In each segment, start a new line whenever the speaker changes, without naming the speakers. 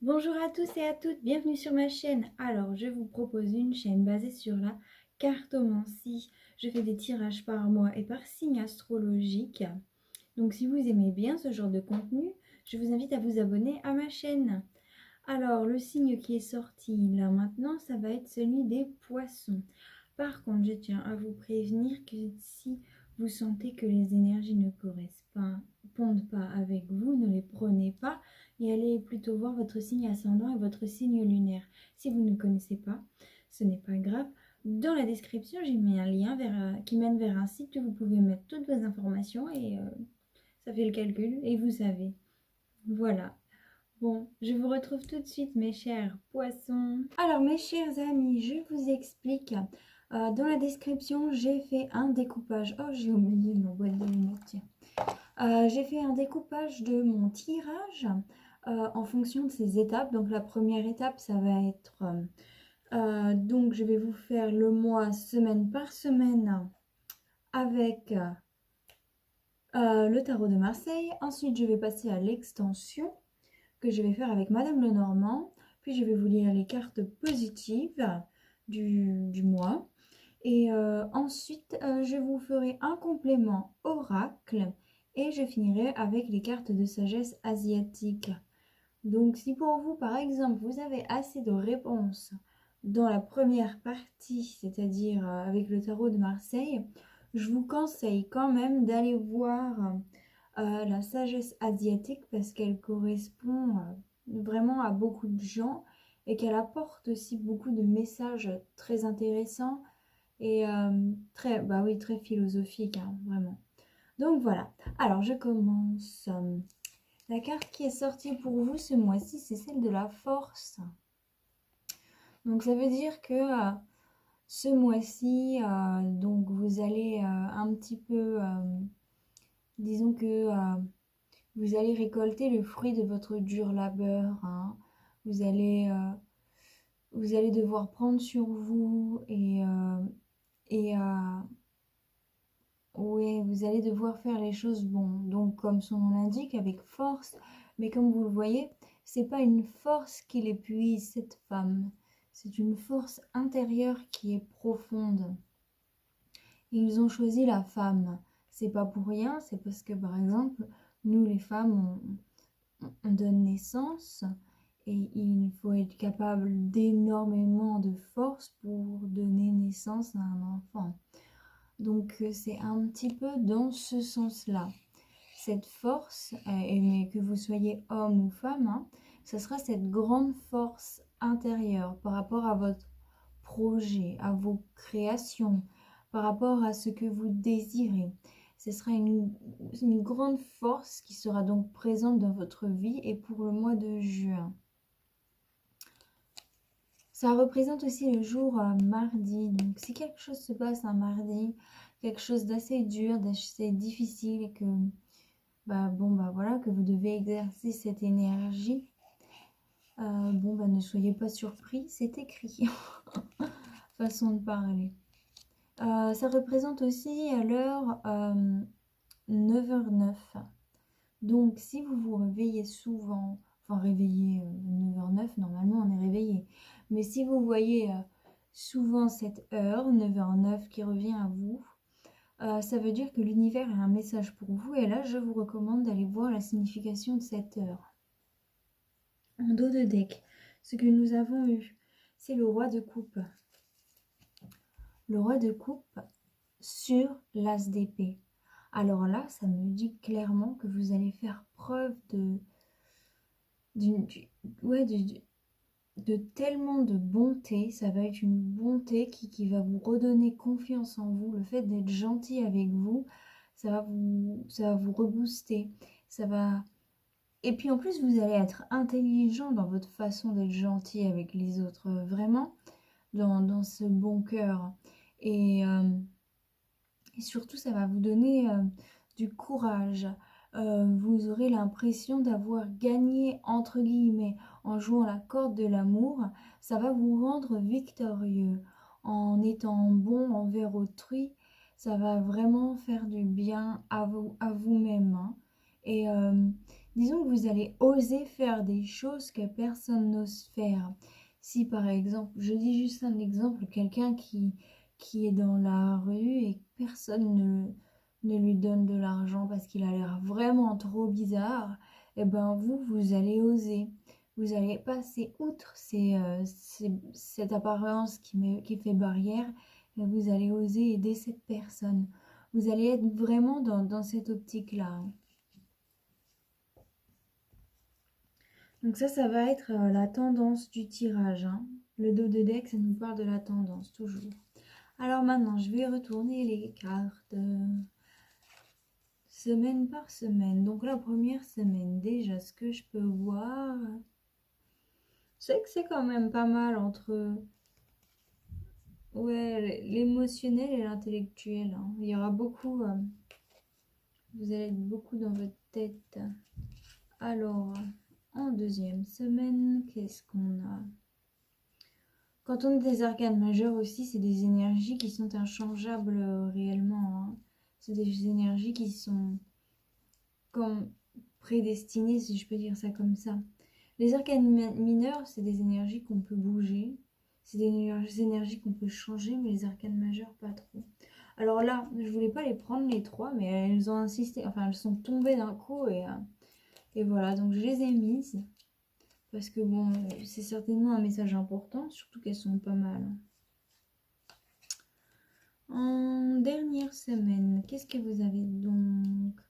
Bonjour à tous et à toutes, bienvenue sur ma chaîne. Alors, je vous propose une chaîne basée sur la cartomancie. Je fais des tirages par mois et par signe astrologique. Donc, si vous aimez bien ce genre de contenu, je vous invite à vous abonner à ma chaîne. Alors, le signe qui est sorti là maintenant, ça va être celui des poissons. Par contre, je tiens à vous prévenir que si vous sentez que les énergies ne correspondent pas avec vous, ne les prenez pas et allez plutôt voir votre signe ascendant et votre signe lunaire. Si vous ne connaissez pas, ce n'est pas grave. Dans la description, j'ai mis un lien qui mène vers un site où vous pouvez mettre toutes vos informations et ça fait le calcul et vous savez. Voilà. Bon, je vous retrouve tout de suite, mes chers poissons. Alors, mes chers amis, je vous explique. Dans la description, j'ai fait un découpage. Oh, j'ai oublié ma boîte de lunettes, tiens. J'ai fait un découpage de mon tirage en fonction de ces étapes. Donc, la première étape, ça va être... donc, je vais vous faire le mois semaine par semaine avec le tarot de Marseille. Ensuite, je vais passer à l'extension que je vais faire avec Madame Lenormand. Puis je vais vous lire les cartes positives du mois. Et ensuite, je vous ferai un complément oracle. Et je finirai avec les cartes de sagesse asiatique. Donc si pour vous, par exemple, vous avez assez de réponses dans la première partie, c'est-à-dire avec le tarot de Marseille, je vous conseille quand même d'aller voir la sagesse asiatique parce qu'elle correspond vraiment à beaucoup de gens et qu'elle apporte aussi beaucoup de messages très intéressants et très, bah oui, très philosophiques, hein, vraiment. Donc voilà, alors je commence. La carte qui est sortie pour vous ce mois-ci, c'est celle de la force. Donc ça veut dire que ce mois-ci, donc vous allez un petit peu, disons que vous allez récolter le fruit de votre dur labeur, hein. Vous allez, vous allez devoir prendre sur vous et ouais, vous allez devoir faire les choses bon. Donc, comme son nom l'indique, avec force. Mais comme vous le voyez, c'est pas une force qui l'épuise, cette femme. C'est une force intérieure qui est profonde. Ils ont choisi la femme. C'est pas pour rien, c'est parce que, par exemple, nous les femmes, on donne naissance et il faut être capable d'énormément de force pour donner naissance à un enfant. Donc c'est un petit peu dans ce sens-là. Cette force, mais que vous soyez homme ou femme, hein, ce sera cette grande force intérieure par rapport à votre projet, à vos créations, par rapport à ce que vous désirez. Ce sera une grande force qui sera donc présente dans votre vie et pour le mois de juin. Ça représente aussi le jour mardi. Donc si quelque chose se passe un mardi, quelque chose d'assez dur, d'assez difficile et que voilà, que vous devez exercer cette énergie, ne soyez pas surpris, c'est écrit. Façon de parler. Ça représente aussi à l'heure 9h09. Donc si vous vous réveillez souvent, enfin réveillé 9h09, normalement on est réveillé. Mais si vous voyez souvent cette heure, 9h09, qui revient à vous, ça veut dire que l'univers a un message pour vous. Et là, je vous recommande d'aller voir la signification de cette heure. En dos de deck, ce que nous avons eu, c'est le roi de coupe. Le roi de coupe sur l'as d'épée. Alors là, ça me dit clairement que vous allez faire preuve de tellement de bonté. Ça va être une bonté qui va vous redonner confiance en vous. Le fait d'être gentil avec vous, ça va vous rebooster. Ça va... Et puis en plus, vous allez être intelligent dans votre façon d'être gentil avec les autres. Vraiment, dans ce bon cœur. Et surtout, ça va vous donner du courage. Vous aurez l'impression d'avoir gagné, entre guillemets, en jouant la corde de l'amour. Ça va vous rendre victorieux. En étant bon envers autrui, ça va vraiment faire du bien à vous, à vous-même, hein. Et disons que vous allez oser faire des choses que personne n'ose faire. Si par exemple, je dis juste un exemple, quelqu'un qui est dans la rue et que personne ne lui donne de l'argent parce qu'il a l'air vraiment trop bizarre, et ben vous allez oser. Vous allez passer outre cette apparence qui fait barrière et vous allez oser aider cette personne. Vous allez être vraiment dans cette optique-là. Donc ça va être la tendance du tirage, hein. Le dos de deck, ça nous parle de la tendance, toujours. Alors maintenant, je vais retourner les cartes semaine par semaine. Donc la première semaine, déjà, ce que je peux voir, c'est que c'est quand même pas mal entre ouais, l'émotionnel et l'intellectuel, hein. Il y aura beaucoup, vous allez être beaucoup dans votre tête. Alors, en deuxième semaine, qu'est-ce qu'on a? Quand on est des arcanes majeures aussi, c'est des énergies qui sont inchangeables réellement, hein. C'est des énergies qui sont comme prédestinées, si je peux dire ça comme ça. Les arcanes mineures, c'est des énergies qu'on peut bouger. C'est des énergies qu'on peut changer, mais les arcanes majeures, pas trop. Alors là, je voulais pas les prendre les trois, mais elles ont insisté, enfin elles sont tombées d'un coup et voilà, donc je les ai mises. Parce que bon, c'est certainement un message important, surtout qu'elles sont pas mal. En dernière semaine, qu'est-ce que vous avez donc?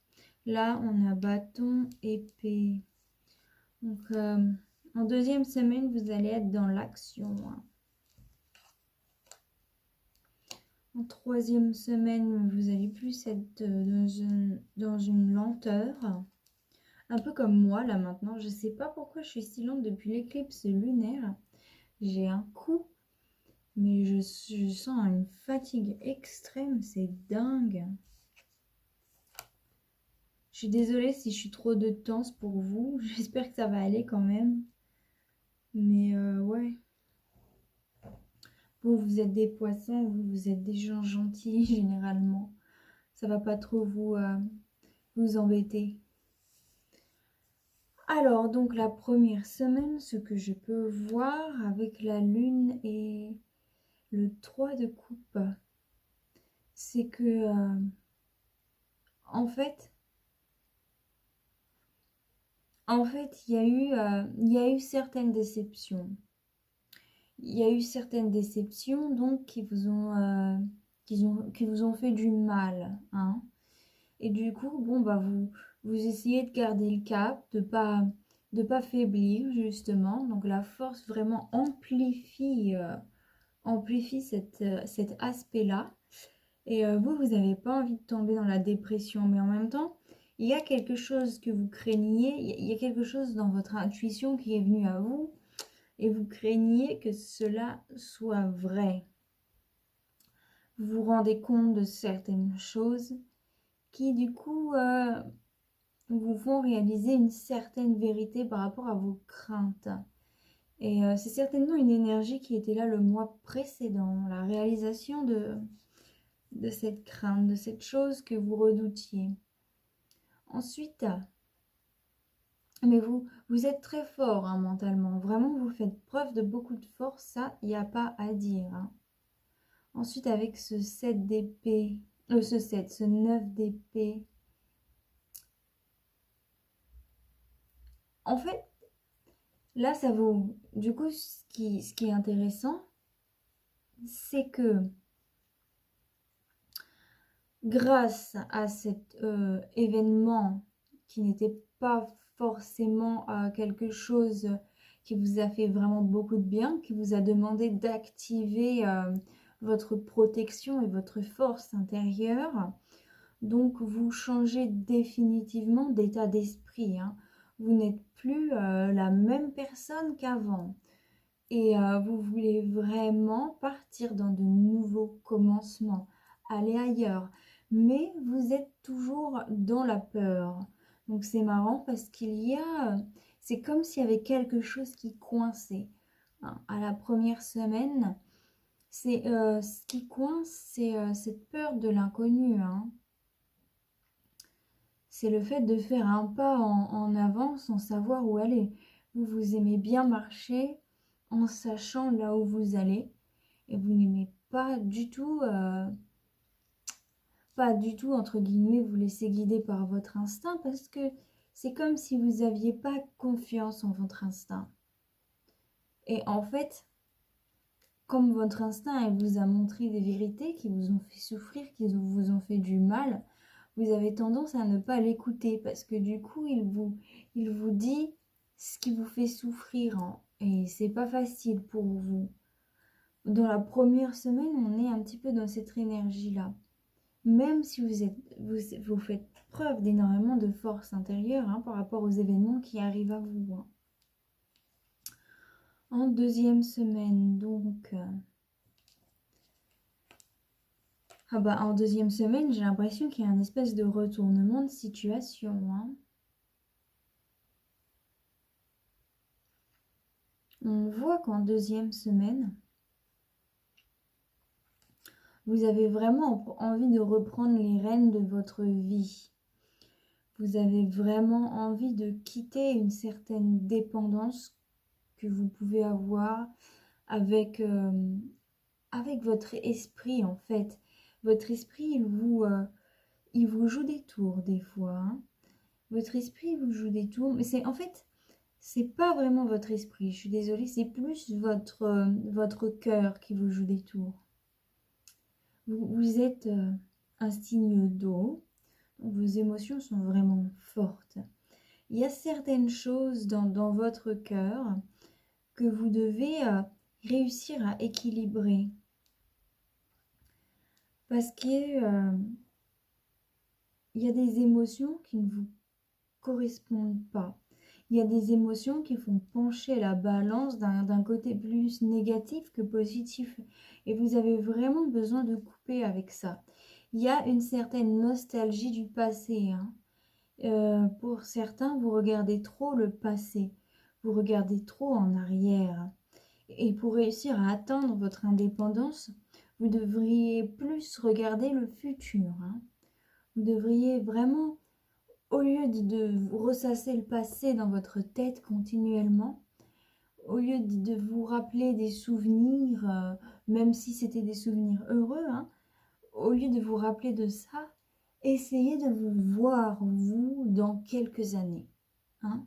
Là, on a bâton, épée. Donc, en deuxième semaine, vous allez être dans l'action, hein. En troisième semaine, vous allez plus être dans une lenteur. Un peu comme moi, là, maintenant. Je sais pas pourquoi je suis si lente depuis l'éclipse lunaire. J'ai un coup, mais je sens une fatigue extrême. C'est dingue. Je suis désolée si je suis trop de temps pour vous. J'espère que ça va aller quand même. Mais ouais. Bon, vous êtes des poissons, vous êtes des gens gentils généralement. Ça va pas trop vous embêter. Alors, donc la première semaine, ce que je peux voir avec la lune et le 3 de coupe, c'est que, en fait, il y a eu certaines déceptions. Il y a eu certaines déceptions, donc, qui vous ont fait du mal, hein. Et du coup, bon, bah, vous essayez de garder le cap, de pas faiblir, justement. Donc, la force vraiment amplifie cet aspect-là. Et vous n'avez pas envie de tomber dans la dépression, mais en même temps, il y a quelque chose que vous craigniez, il y a quelque chose dans votre intuition qui est venu à vous, et vous craignez que cela soit vrai. Vous vous rendez compte de certaines choses qui, du coup, vous font réaliser une certaine vérité par rapport à vos craintes. Et c'est certainement une énergie qui était là le mois précédent, la réalisation de cette crainte, de cette chose que vous redoutiez. Ensuite, mais vous êtes très fort, hein, mentalement. Vraiment, vous faites preuve de beaucoup de force, ça, il n'y a pas à dire, hein. Ensuite, avec ce 7 d'épée, ce 9 d'épée, en fait, là, ça vaut... Du coup, ce qui est intéressant, c'est que grâce à cet événement qui n'était pas forcément quelque chose qui vous a fait vraiment beaucoup de bien, qui vous a demandé d'activer votre protection et votre force intérieure, donc vous changez définitivement d'état d'esprit, hein. Vous n'êtes plus la même personne qu'avant. Et vous voulez vraiment partir dans de nouveaux commencements, aller ailleurs. Mais vous êtes toujours dans la peur. Donc c'est marrant parce c'est comme s'il y avait quelque chose qui coinçait, hein. À la première semaine, ce qui coince, c'est cette peur de l'inconnu, hein. c'est le fait de faire un pas en avant sans savoir où aller. Vous aimez bien marcher en sachant là où vous allez et vous n'aimez pas du tout, entre guillemets, vous laisser guider par votre instinct parce que c'est comme si vous n'aviez pas confiance en votre instinct. Et en fait, comme votre instinct elle vous a montré des vérités qui vous ont fait souffrir, qui vous ont fait du mal, vous avez tendance à ne pas l'écouter parce que du coup, il vous dit ce qui vous fait souffrir, hein, et c'est pas facile pour vous. Dans la première semaine, on est un petit peu dans cette énergie-là. Même si vous faites preuve d'énormément de force intérieure, hein, par rapport aux événements qui arrivent à vous, hein. En deuxième semaine, donc... en deuxième semaine, j'ai l'impression qu'il y a un espèce de retournement de situation, hein. On voit qu'en deuxième semaine, vous avez vraiment envie de reprendre les rênes de votre vie. Vous avez vraiment envie de quitter une certaine dépendance que vous pouvez avoir avec, avec votre esprit, en fait. Votre esprit, il vous joue des tours des fois, hein. Votre esprit vous joue des tours, mais c'est en fait, c'est pas vraiment votre esprit, je suis désolée, c'est plus votre cœur qui vous joue des tours. Vous êtes un signe d'eau, vos émotions sont vraiment fortes. Il y a certaines choses dans votre cœur que vous devez réussir à équilibrer. Parce qu'il y a des émotions qui ne vous correspondent pas. Il y a des émotions qui font pencher la balance d'un côté plus négatif que positif. Et vous avez vraiment besoin de couper avec ça. Il y a une certaine nostalgie du passé, hein. Pour certains, vous regardez trop le passé. Vous regardez trop en arrière. Et pour réussir à atteindre votre indépendance, vous devriez plus regarder le futur, hein. Vous devriez vraiment, au lieu de ressasser le passé dans votre tête continuellement, au lieu de vous rappeler des souvenirs, même si c'était des souvenirs heureux, hein, au lieu de vous rappeler de ça, essayez de vous voir, vous, dans quelques années, hein.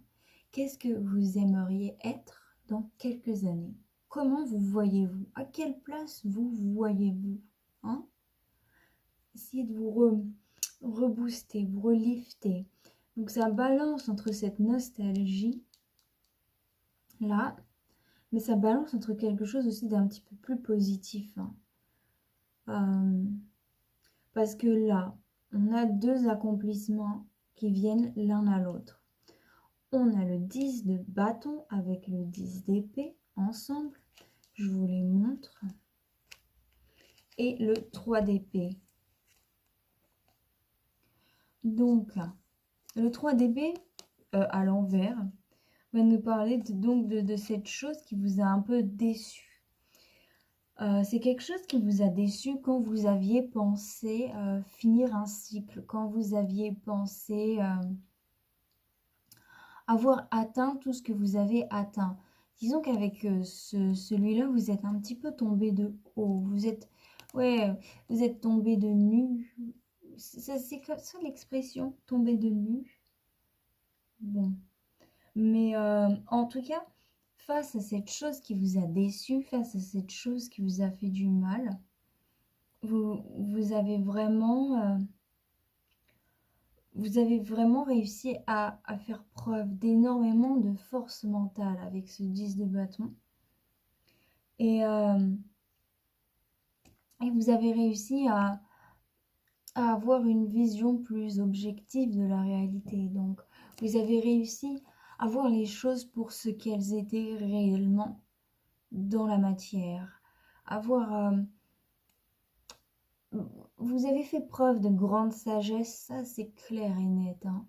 Qu'est-ce que vous aimeriez être dans quelques années? Comment vous voyez-vous? À quelle place vous voyez-vous, hein? Essayez de vous rebooster, vous relifter. Donc ça balance entre cette nostalgie là, mais ça balance entre quelque chose aussi d'un petit peu plus positif, hein. Parce que là, on a deux accomplissements qui viennent l'un à l'autre. On a le 10 de bâton avec le 10 d'épée ensemble. Je vous les montre. Et le 3 d'épée. Donc, le 3 d'épée à l'envers va nous parler de cette chose qui vous a un peu déçu. C'est quelque chose qui vous a déçu quand vous aviez pensé finir un cycle, quand vous aviez pensé avoir atteint tout ce que vous avez atteint. Disons qu'avec celui-là, vous êtes un petit peu tombé de haut. Vous êtes tombé de nu. C'est ça l'expression, tomber de nu. Bon. Mais en tout cas, face à cette chose qui vous a déçu, face à cette chose qui vous a fait du mal, vous avez vraiment réussi à faire preuve d'énormément de force mentale avec ce 10 de bâton. Et vous avez réussi à avoir une vision plus objective de la réalité. Donc, vous avez réussi à voir les choses pour ce qu'elles étaient réellement dans la matière. Vous avez fait preuve de grande sagesse, ça c'est clair et net, hein.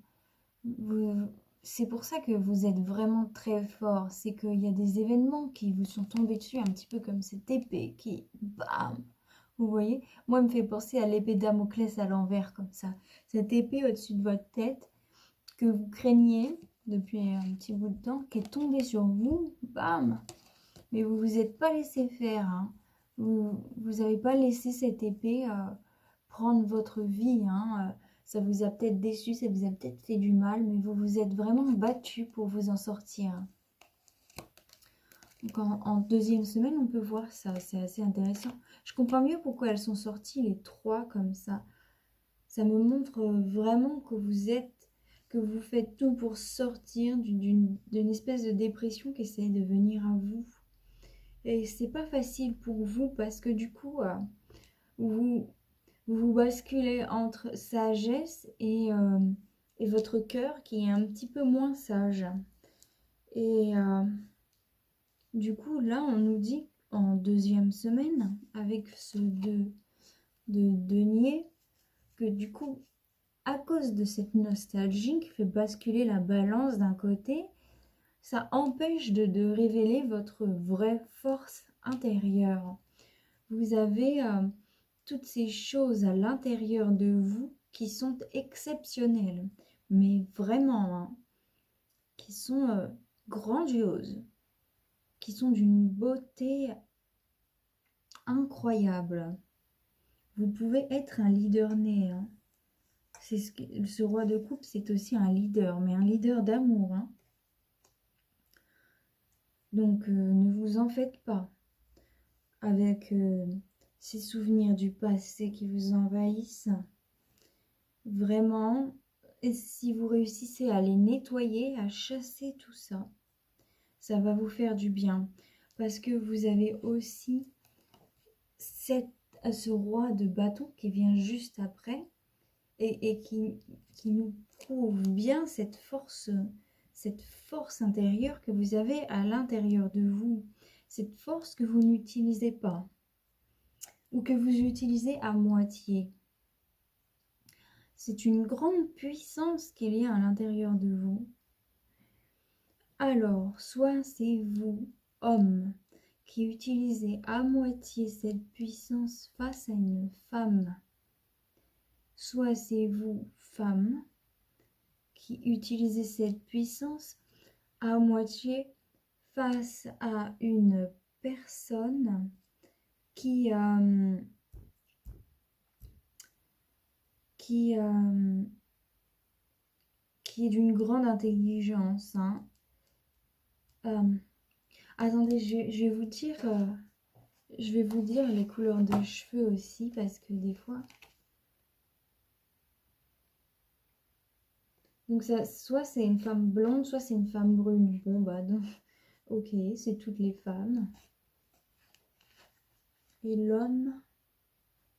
C'est pour ça que vous êtes vraiment très fort. C'est qu'il y a des événements qui vous sont tombés dessus, un petit peu comme cette épée qui, bam, Vous voyez? Moi, elle me fait penser à l'épée Damoclès à l'envers, comme ça. Cette épée au-dessus de votre tête que vous craigniez depuis un petit bout de temps, qui est tombée sur vous, bam! Mais vous vous êtes pas laissé faire, hein. Vous avez pas laissé cette épée prendre votre vie, hein. Ça vous a peut-être déçu, ça vous a peut-être fait du mal, mais vous vous êtes vraiment battu pour vous en sortir. Donc en deuxième semaine, on peut voir ça, c'est assez intéressant. Je comprends mieux pourquoi elles sont sorties les trois comme ça. Ça me montre vraiment que vous faites tout pour sortir d'une espèce de dépression qui essaie de venir à vous. Et c'est pas facile pour vous parce que du coup, vous, vous basculez entre sagesse et votre cœur qui est un petit peu moins sage. Et du coup, là, on nous dit en deuxième semaine, avec ce de denier, que du coup, à cause de cette nostalgie qui fait basculer la balance d'un côté, ça empêche de révéler votre vraie force intérieure. Vous avez toutes ces choses à l'intérieur de vous qui sont exceptionnelles, mais vraiment, hein, qui sont grandioses, qui sont d'une beauté incroyable. Vous pouvez être un leader né, hein. Ce roi de coupe, c'est aussi un leader, mais un leader d'amour, hein. Donc, ne vous en faites pas avec ces souvenirs du passé qui vous envahissent. Vraiment, et si vous réussissez à les nettoyer, à chasser tout ça, ça va vous faire du bien. Parce que vous avez aussi ce roi de bâton qui vient juste après et qui nous prouve bien cette force intérieure que vous avez à l'intérieur de vous. Cette force que vous n'utilisez pas ou que vous utilisez à moitié. C'est une grande puissance qu'il y a à l'intérieur de vous. Alors, soit c'est vous, homme, qui utilisez à moitié cette puissance face à une femme, soit c'est vous, femme, qui utilisez cette puissance à moitié face à une personne qui est d'une grande intelligence, hein. Attendez, je vais vous dire les couleurs de cheveux aussi parce que des fois. Donc ça, soit c'est une femme blonde, soit c'est une femme brune. Bon bah donc, ok, c'est toutes les femmes. Et l'homme,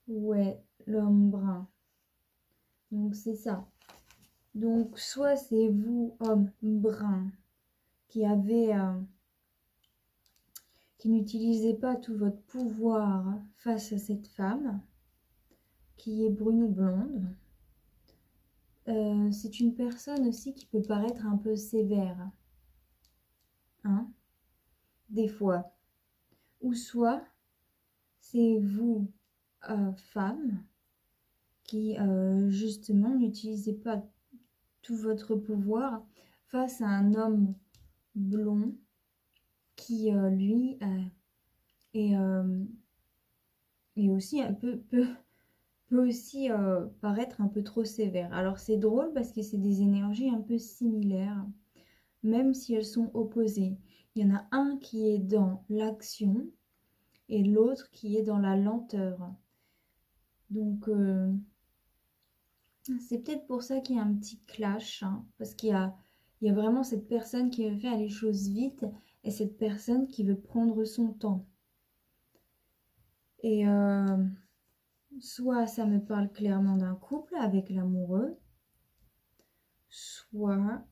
ouais, l'homme brun. Donc c'est ça. Donc soit c'est vous, homme brun, qui n'utilisez pas tout votre pouvoir face à cette femme, qui est brune ou blonde. C'est une personne aussi qui peut paraître un peu sévère, hein, des fois. Ou soit c'est vous, femme, qui justement n'utilisez pas tout votre pouvoir face à un homme blond qui lui est aussi un peu peut aussi paraître un peu trop sévère. Alors c'est drôle parce que c'est des énergies un peu similaires, même si elles sont opposées. Il y en a un qui est dans l'action et l'autre qui est dans la lenteur. Donc c'est peut-être pour ça qu'il y a un petit clash, hein, parce qu'il y a vraiment cette personne qui veut faire les choses vite et cette personne qui veut prendre son temps. Et soit ça me parle clairement d'un couple avec l'amoureux, soit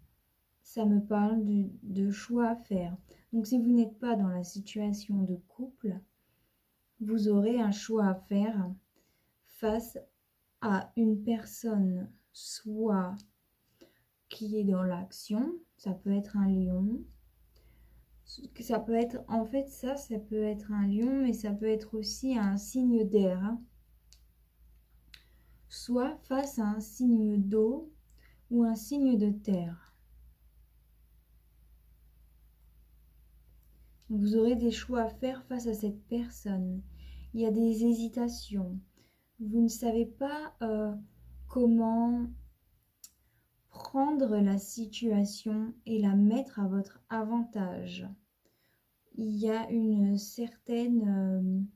ça me parle de choix à faire. Donc si vous n'êtes pas dans la situation de couple, vous aurez un choix à faire face à une personne, soit qui est dans l'action, ça peut être un lion, Ça peut être, en fait, ça peut être un lion, mais ça peut être aussi un signe d'air, hein. Soit face à un signe d'eau ou un signe de terre. Vous aurez des choix à faire face à cette personne. Il y a des hésitations. Vous ne savez pas comment prendre la situation et la mettre à votre avantage. Il y a une certaine,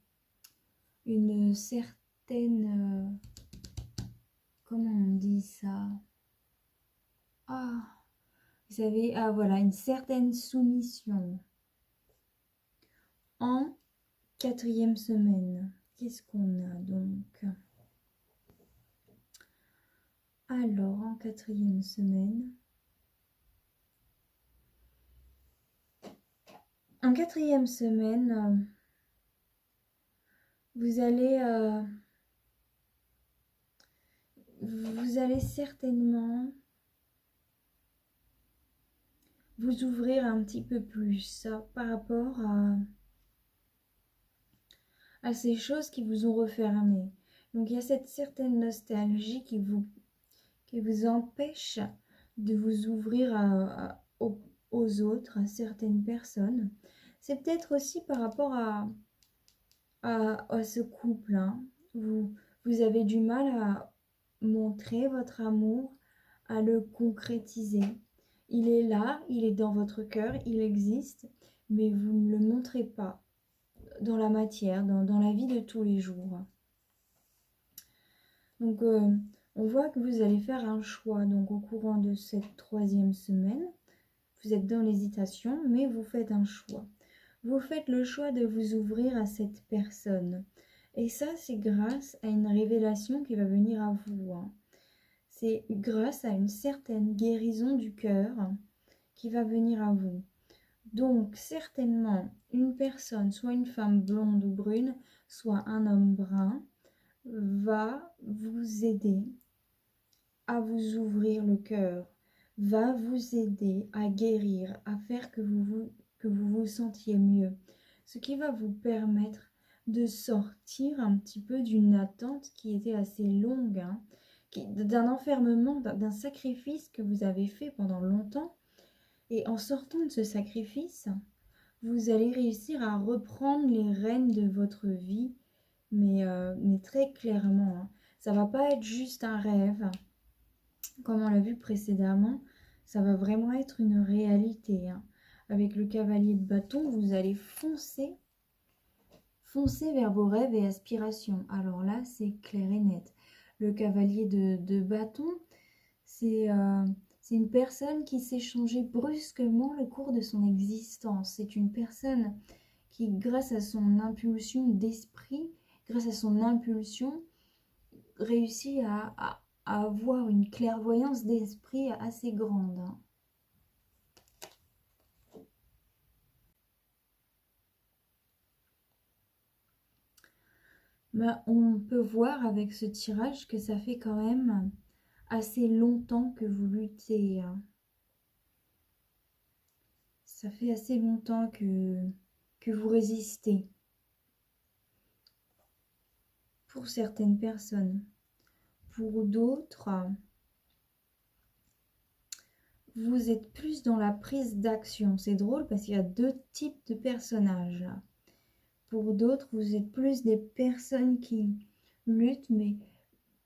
comment on dit ça? Ah, vous savez, ah voilà, une certaine soumission. En 4e semaine, qu'est-ce qu'on a donc? Alors, en 4e semaine, vous allez certainement vous ouvrir un petit peu plus par rapport à ces choses qui vous ont refermé. Donc il y a cette certaine nostalgie qui vous empêche de vous ouvrir aux autres, à certaines personnes. C'est peut-être aussi par rapport à ce couple, hein. Vous avez du mal à montrer votre amour, à le concrétiser. Il est là, il est dans votre cœur, il existe, mais vous ne le montrez pas dans la matière, dans la vie de tous les jours. Donc, on voit que vous allez faire un choix. Donc, au courant de cette 3e semaine, vous êtes dans l'hésitation, mais vous faites un choix. Vous faites le choix de vous ouvrir à cette personne. Et ça, c'est grâce à une révélation qui va venir à vous, hein. C'est grâce à une certaine guérison du cœur qui va venir à vous. Donc, certainement, une personne, soit une femme blonde ou brune, soit un homme brun, va vous aider à vous ouvrir le cœur, va vous aider à guérir, à faire que vous vous sentiez mieux. Ce qui va vous permettre de sortir un petit peu d'une attente qui était assez longue, hein, d'un enfermement, d'un sacrifice que vous avez fait pendant longtemps. Et en sortant de ce sacrifice, vous allez réussir à reprendre les rênes de votre vie, mais très clairement, hein. Ça va pas être juste un rêve, comme on l'a vu précédemment, ça va vraiment être une réalité, hein. Avec le cavalier de bâton, vous allez foncer vers vos rêves et aspirations. Alors là, c'est clair et net. Le cavalier de bâton, c'est une personne qui s'est changée brusquement le cours de son existence. C'est une personne qui, grâce à son impulsion d'esprit, grâce à son impulsion, réussit à avoir une clairvoyance d'esprit assez grande, hein. Ben, on peut voir avec ce tirage que ça fait quand même assez longtemps que vous luttez, hein. Ça fait assez longtemps que vous résistez. Pour certaines personnes. Pour d'autres, vous êtes plus dans la prise d'action. C'est drôle parce qu'il y a 2 types de personnages là. Pour d'autres, vous êtes plus des personnes qui luttent, mais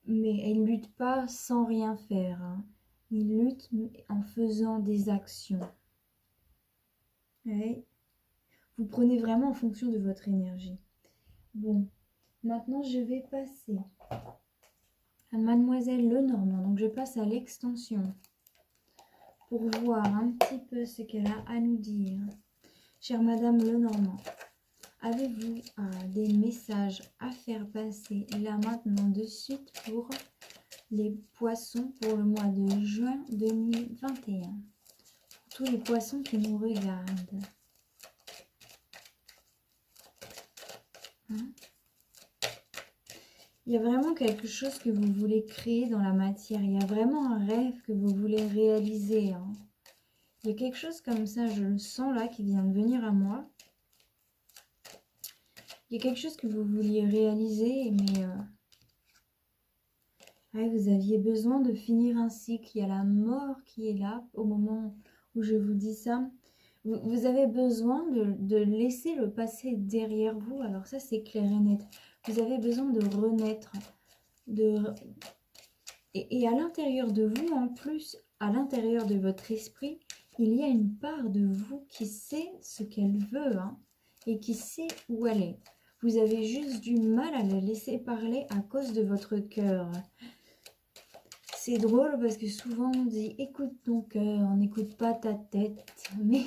elles ne luttent pas sans rien faire, hein. Ils luttent en faisant des actions. Ouais. Vous prenez vraiment en fonction de votre énergie. Bon, maintenant je vais passer à Mademoiselle Lenormand. Donc je passe à l'extension pour voir un petit peu ce qu'elle a à nous dire. Chère Madame Lenormand, avez-vous des messages à faire passer là maintenant de suite pour les poissons pour le mois de juin 2021? Pour tous les poissons qui nous regardent. Hein? Il y a vraiment quelque chose que vous voulez créer dans la matière. Il y a vraiment un rêve que vous voulez réaliser, hein. Il y a quelque chose comme ça, je le sens là, qui vient de venir à moi. Il y a quelque chose que vous vouliez réaliser, mais ouais, vous aviez besoin de finir un cycle. Il y a la mort qui est là au moment où je vous dis ça. Vous avez besoin de laisser le passé derrière vous. Alors ça, c'est clair et net. Vous avez besoin de renaître. Et à l'intérieur de vous, en plus, à l'intérieur de votre esprit, il y a une part de vous qui sait ce qu'elle veut, hein, et qui sait où elle est. Vous avez juste du mal à la laisser parler à cause de votre cœur. C'est drôle parce que souvent on dit écoute ton cœur, on n'écoute pas ta tête. Mais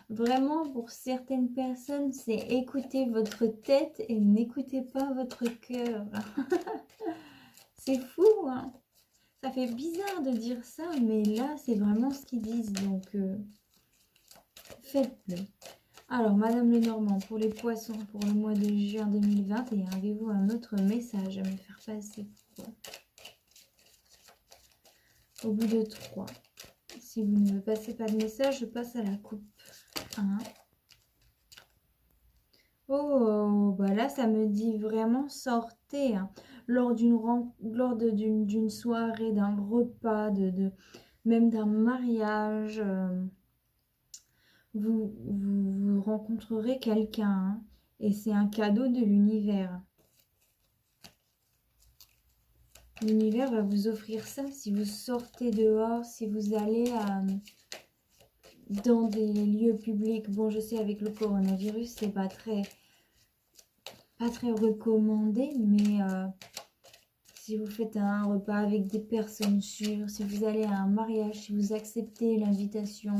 vraiment pour certaines personnes, c'est écouter votre tête et n'écoutez pas votre cœur. C'est fou, hein? Ça fait bizarre de dire ça, mais là c'est vraiment ce qu'ils disent. Donc faites-le. Alors Madame Lenormand, pour les poissons, pour le mois de juin 2021, avez-vous un autre message à me faire passer pour... Au bout de 3. Si vous ne me passez pas de message, je passe à la coupe. 1. Oh, bah là, ça me dit vraiment sortez. Hein. Lors d'une soirée, d'un repas, même d'un mariage, vous rencontrerez quelqu'un. Hein, et c'est un cadeau de l'univers. L'univers va vous offrir ça si vous sortez dehors, si vous allez dans des lieux publics. Bon, je sais, avec le coronavirus, c'est pas très recommandé, mais si vous faites un repas avec des personnes sûres, si vous allez à un mariage, si vous acceptez l'invitation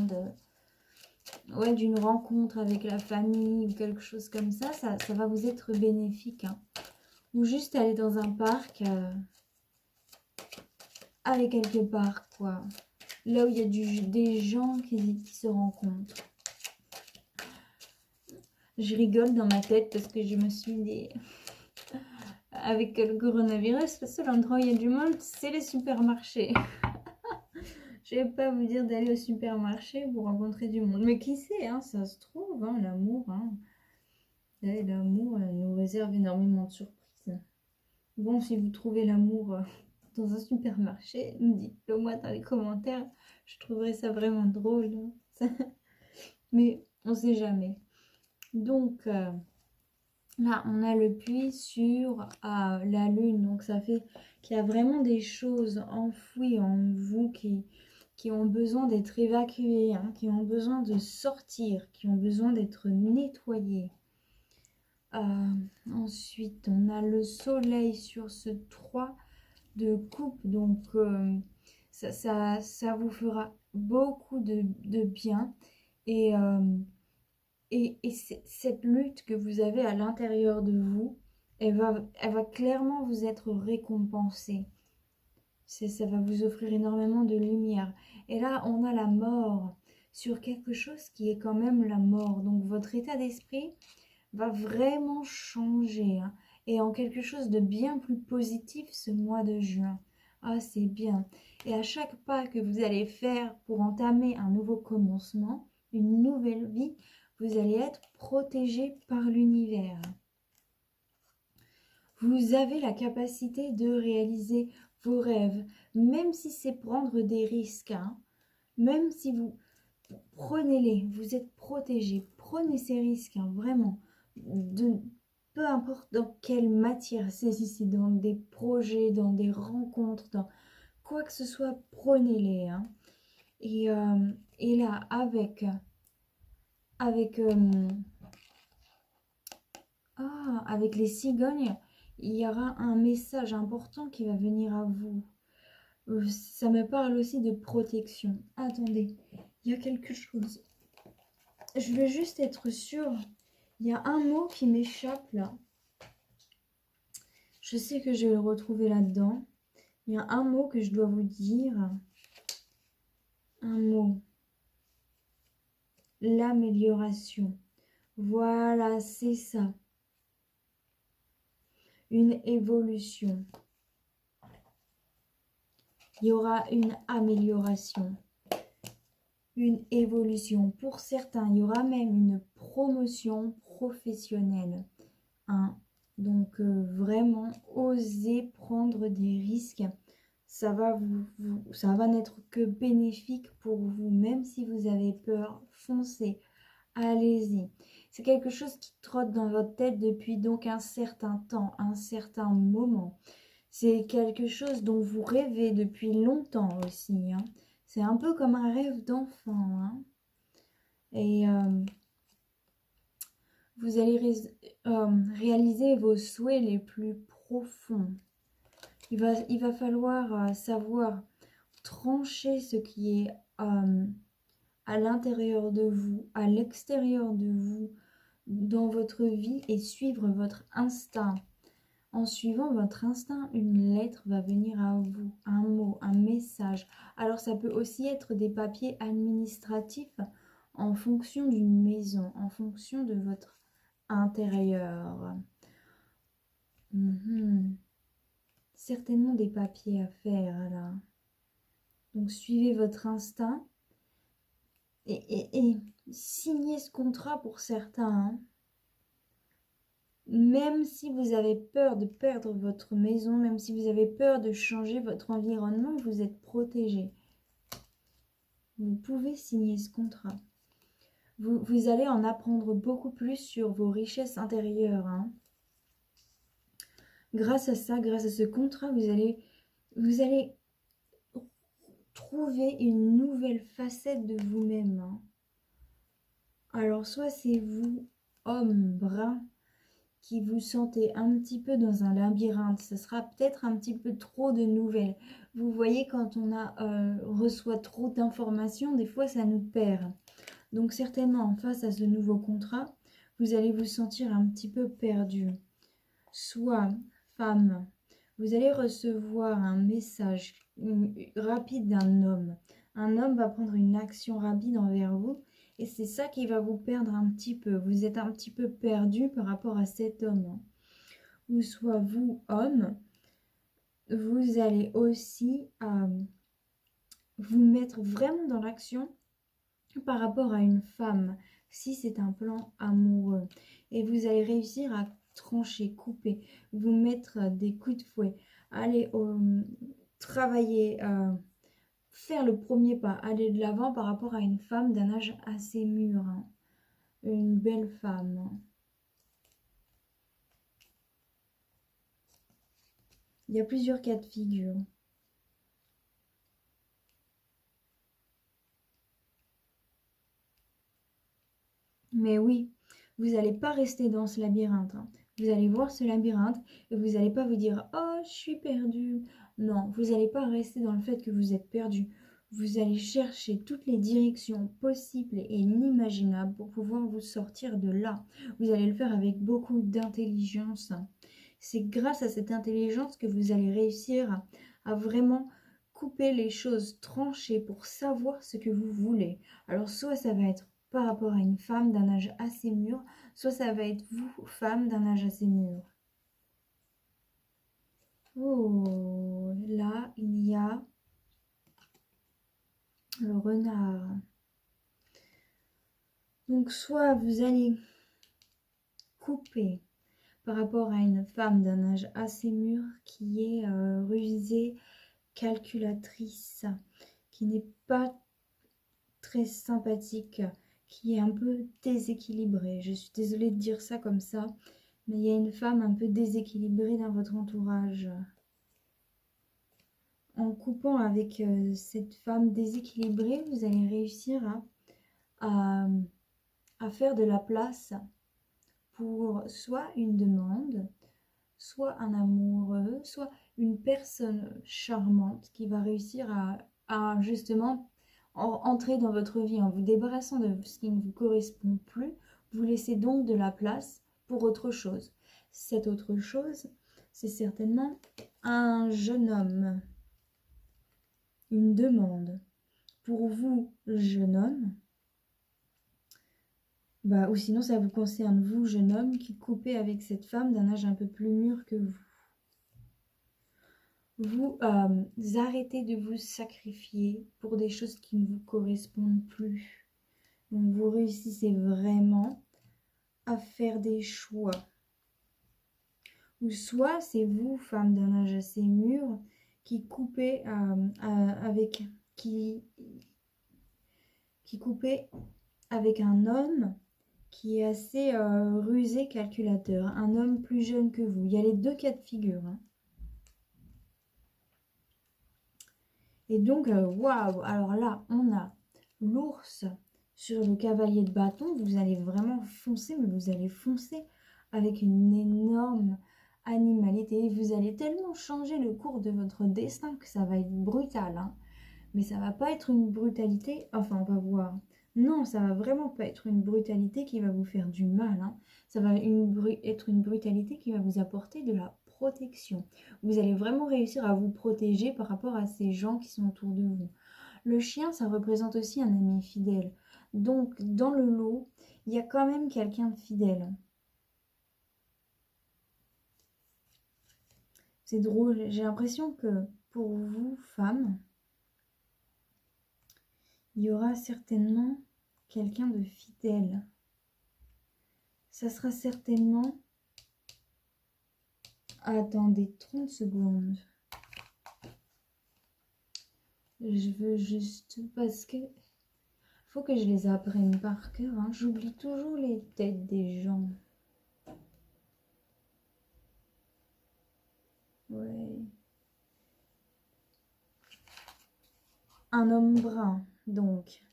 d'une rencontre avec la famille ou quelque chose comme ça, ça va vous être bénéfique. Hein. Ou juste aller dans un parc, aller quelque part, quoi. Là où il y a des gens qui se rencontrent. Je rigole dans ma tête parce que je me suis dit, avec le coronavirus, le seul endroit où il y a du monde, c'est les supermarchés. Je vais pas vous dire d'aller au supermarché pour rencontrer du monde. Mais qui sait, hein, ça se trouve, hein, l'amour. Hein. L'amour nous réserve énormément de surprises. Bon, si vous trouvez l'amour dans un supermarché, dites-le moi dans les commentaires. Je trouverais ça vraiment drôle. Hein. Mais on sait jamais. Donc, là, on a le puits sur la lune. Donc, ça fait qu'il y a vraiment des choses enfouies en vous qui ont besoin d'être évacuées, hein, qui ont besoin de sortir, qui ont besoin d'être nettoyées. Ensuite, on a le soleil sur ce 3 de coupe. Donc, ça vous fera beaucoup de bien. Et cette lutte que vous avez à l'intérieur de vous, elle va clairement vous être récompensée. Ça va vous offrir énormément de lumière. Et là, on a la mort sur quelque chose qui est quand même la mort. Donc, votre état d'esprit va vraiment changer. Hein, et en quelque chose de bien plus positif ce mois de juin. Ah, c'est bien. Et à chaque pas que vous allez faire pour entamer un nouveau commencement, une nouvelle vie, vous allez être protégé par l'univers. Vous avez la capacité de réaliser vos rêves, même si c'est prendre des risques. Hein. Même si vous prenez-les, vous êtes protégé. Prenez ces risques, hein, vraiment. Peu importe dans quelle matière, c'est dans des projets, dans des rencontres, dans quoi que ce soit, prenez-les. Hein. Et là, avec les cigognes, il y aura un message important qui va venir à vous. Ça me parle aussi de protection. Attendez, il y a quelque chose. Je veux juste être sûre. Il y a un mot qui m'échappe là. Je sais que je vais le retrouver là-dedans. Il y a un mot que je dois vous dire. Un mot. L'amélioration. Voilà, c'est ça. Une évolution. Il y aura une amélioration. une évolution. Pour certains, il y aura même une promotion professionnelle, hein. Donc, vraiment, osez prendre des risques. Ça va n'être que bénéfique pour vous, même si vous avez peur, foncez, allez-y. C'est quelque chose qui trotte dans votre tête depuis donc un certain temps, un certain moment. C'est quelque chose dont vous rêvez depuis longtemps aussi, hein. C'est un peu comme un rêve d'enfant, hein. Et vous allez réaliser vos souhaits les plus profonds. Il va falloir savoir trancher ce qui est à l'intérieur de vous, à l'extérieur de vous, dans votre vie et suivre votre instinct. En suivant votre instinct, une lettre va venir à vous, un mot, un message. Alors ça peut aussi être des papiers administratifs en fonction d'une maison, en fonction de votre intérieur. Certainement des papiers à faire là. Donc suivez votre instinct et signez ce contrat pour certains, hein. Même si vous avez peur de perdre votre maison, même si vous avez peur de changer votre environnement, vous êtes protégé. Vous pouvez signer ce contrat. Vous allez en apprendre beaucoup plus sur vos richesses intérieures, hein. Grâce à ça, grâce à ce contrat, vous allez trouver une nouvelle facette de vous-même, hein. Alors, soit c'est vous, homme brun, qui vous sentez un petit peu dans un labyrinthe, ce sera peut-être un petit peu trop de nouvelles. Vous voyez, quand on reçoit trop d'informations, des fois ça nous perd. Donc certainement, face à ce nouveau contrat, vous allez vous sentir un petit peu perdu. Soit, femme, vous allez recevoir un message rapide d'un homme. Un homme va prendre une action rapide envers vous et c'est ça qui va vous perdre un petit peu. Vous êtes un petit peu perdu par rapport à cet homme. Ou soit vous, homme, vous allez aussi vous mettre vraiment dans l'action par rapport à une femme, si c'est un plan amoureux. Et vous allez réussir à trancher, couper, vous mettre des coups de fouet, aller travailler, faire le premier pas, aller de l'avant par rapport à une femme d'un âge assez mûr, hein. Une belle femme. Il y a plusieurs cas de figure. Mais oui, vous n'allez pas rester dans ce labyrinthe, hein. Vous allez voir ce labyrinthe et vous n'allez pas vous dire « Oh, je suis perdu ». Non, vous n'allez pas rester dans le fait que vous êtes perdu. Vous allez chercher toutes les directions possibles et inimaginables pour pouvoir vous sortir de là. Vous allez le faire avec beaucoup d'intelligence. C'est grâce à cette intelligence que vous allez réussir à vraiment couper les choses, trancher pour savoir ce que vous voulez. Alors soit ça va être par rapport à une femme d'un âge assez mûr, soit ça va être vous, femme d'un âge assez mûr. Oh, là, il y a le renard. Donc, soit vous allez couper par rapport à une femme d'un âge assez mûr qui est rusée, calculatrice, qui n'est pas très sympathique, qui est un peu déséquilibrée. Je suis désolée de dire ça comme ça, mais il y a une femme un peu déséquilibrée dans votre entourage. En coupant avec cette femme déséquilibrée, vous allez réussir à faire de la place pour soit une demande, soit un amoureux, soit une personne charmante qui va réussir à justement entrer dans votre vie en vous débarrassant de ce qui ne vous correspond plus. Vous laissez donc de la place pour autre chose. Cette autre chose, c'est certainement un jeune homme. Une demande. Pour vous, jeune homme, ou sinon ça vous concerne, vous, jeune homme, qui coupez avec cette femme d'un âge un peu plus mûr que vous. vous arrêtez de vous sacrifier pour des choses qui ne vous correspondent plus. Donc vous réussissez vraiment à faire des choix. Ou soit c'est vous, femme d'un âge assez mûr, qui coupez avec un homme qui est assez rusé, calculateur, un homme plus jeune que vous. Il y a les deux cas de figure. Hein. Et donc, waouh, alors là, on a l'ours sur le cavalier de bâton. Vous allez vraiment foncer, mais vous allez foncer avec une énorme animalité. Vous allez tellement changer le cours de votre destin que ça va être brutal. Hein. Mais ça va pas être une brutalité, enfin on va voir. Non, ça va vraiment pas être une brutalité qui va vous faire du mal. Hein. Ça va être une brutalité qui va vous apporter de la protection. Vous allez vraiment réussir à vous protéger par rapport à ces gens qui sont autour de vous. Le chien, ça représente aussi un ami fidèle. Donc, dans le lot, il y a quand même quelqu'un de fidèle. C'est drôle, j'ai l'impression que pour vous, femmes, il y aura certainement quelqu'un de fidèle. Ça sera certainement... Attendez 30 secondes. Je veux juste... Parce que... faut que je les apprenne par cœur. Hein. J'oublie toujours les têtes des gens. Ouais. Un homme brun, donc.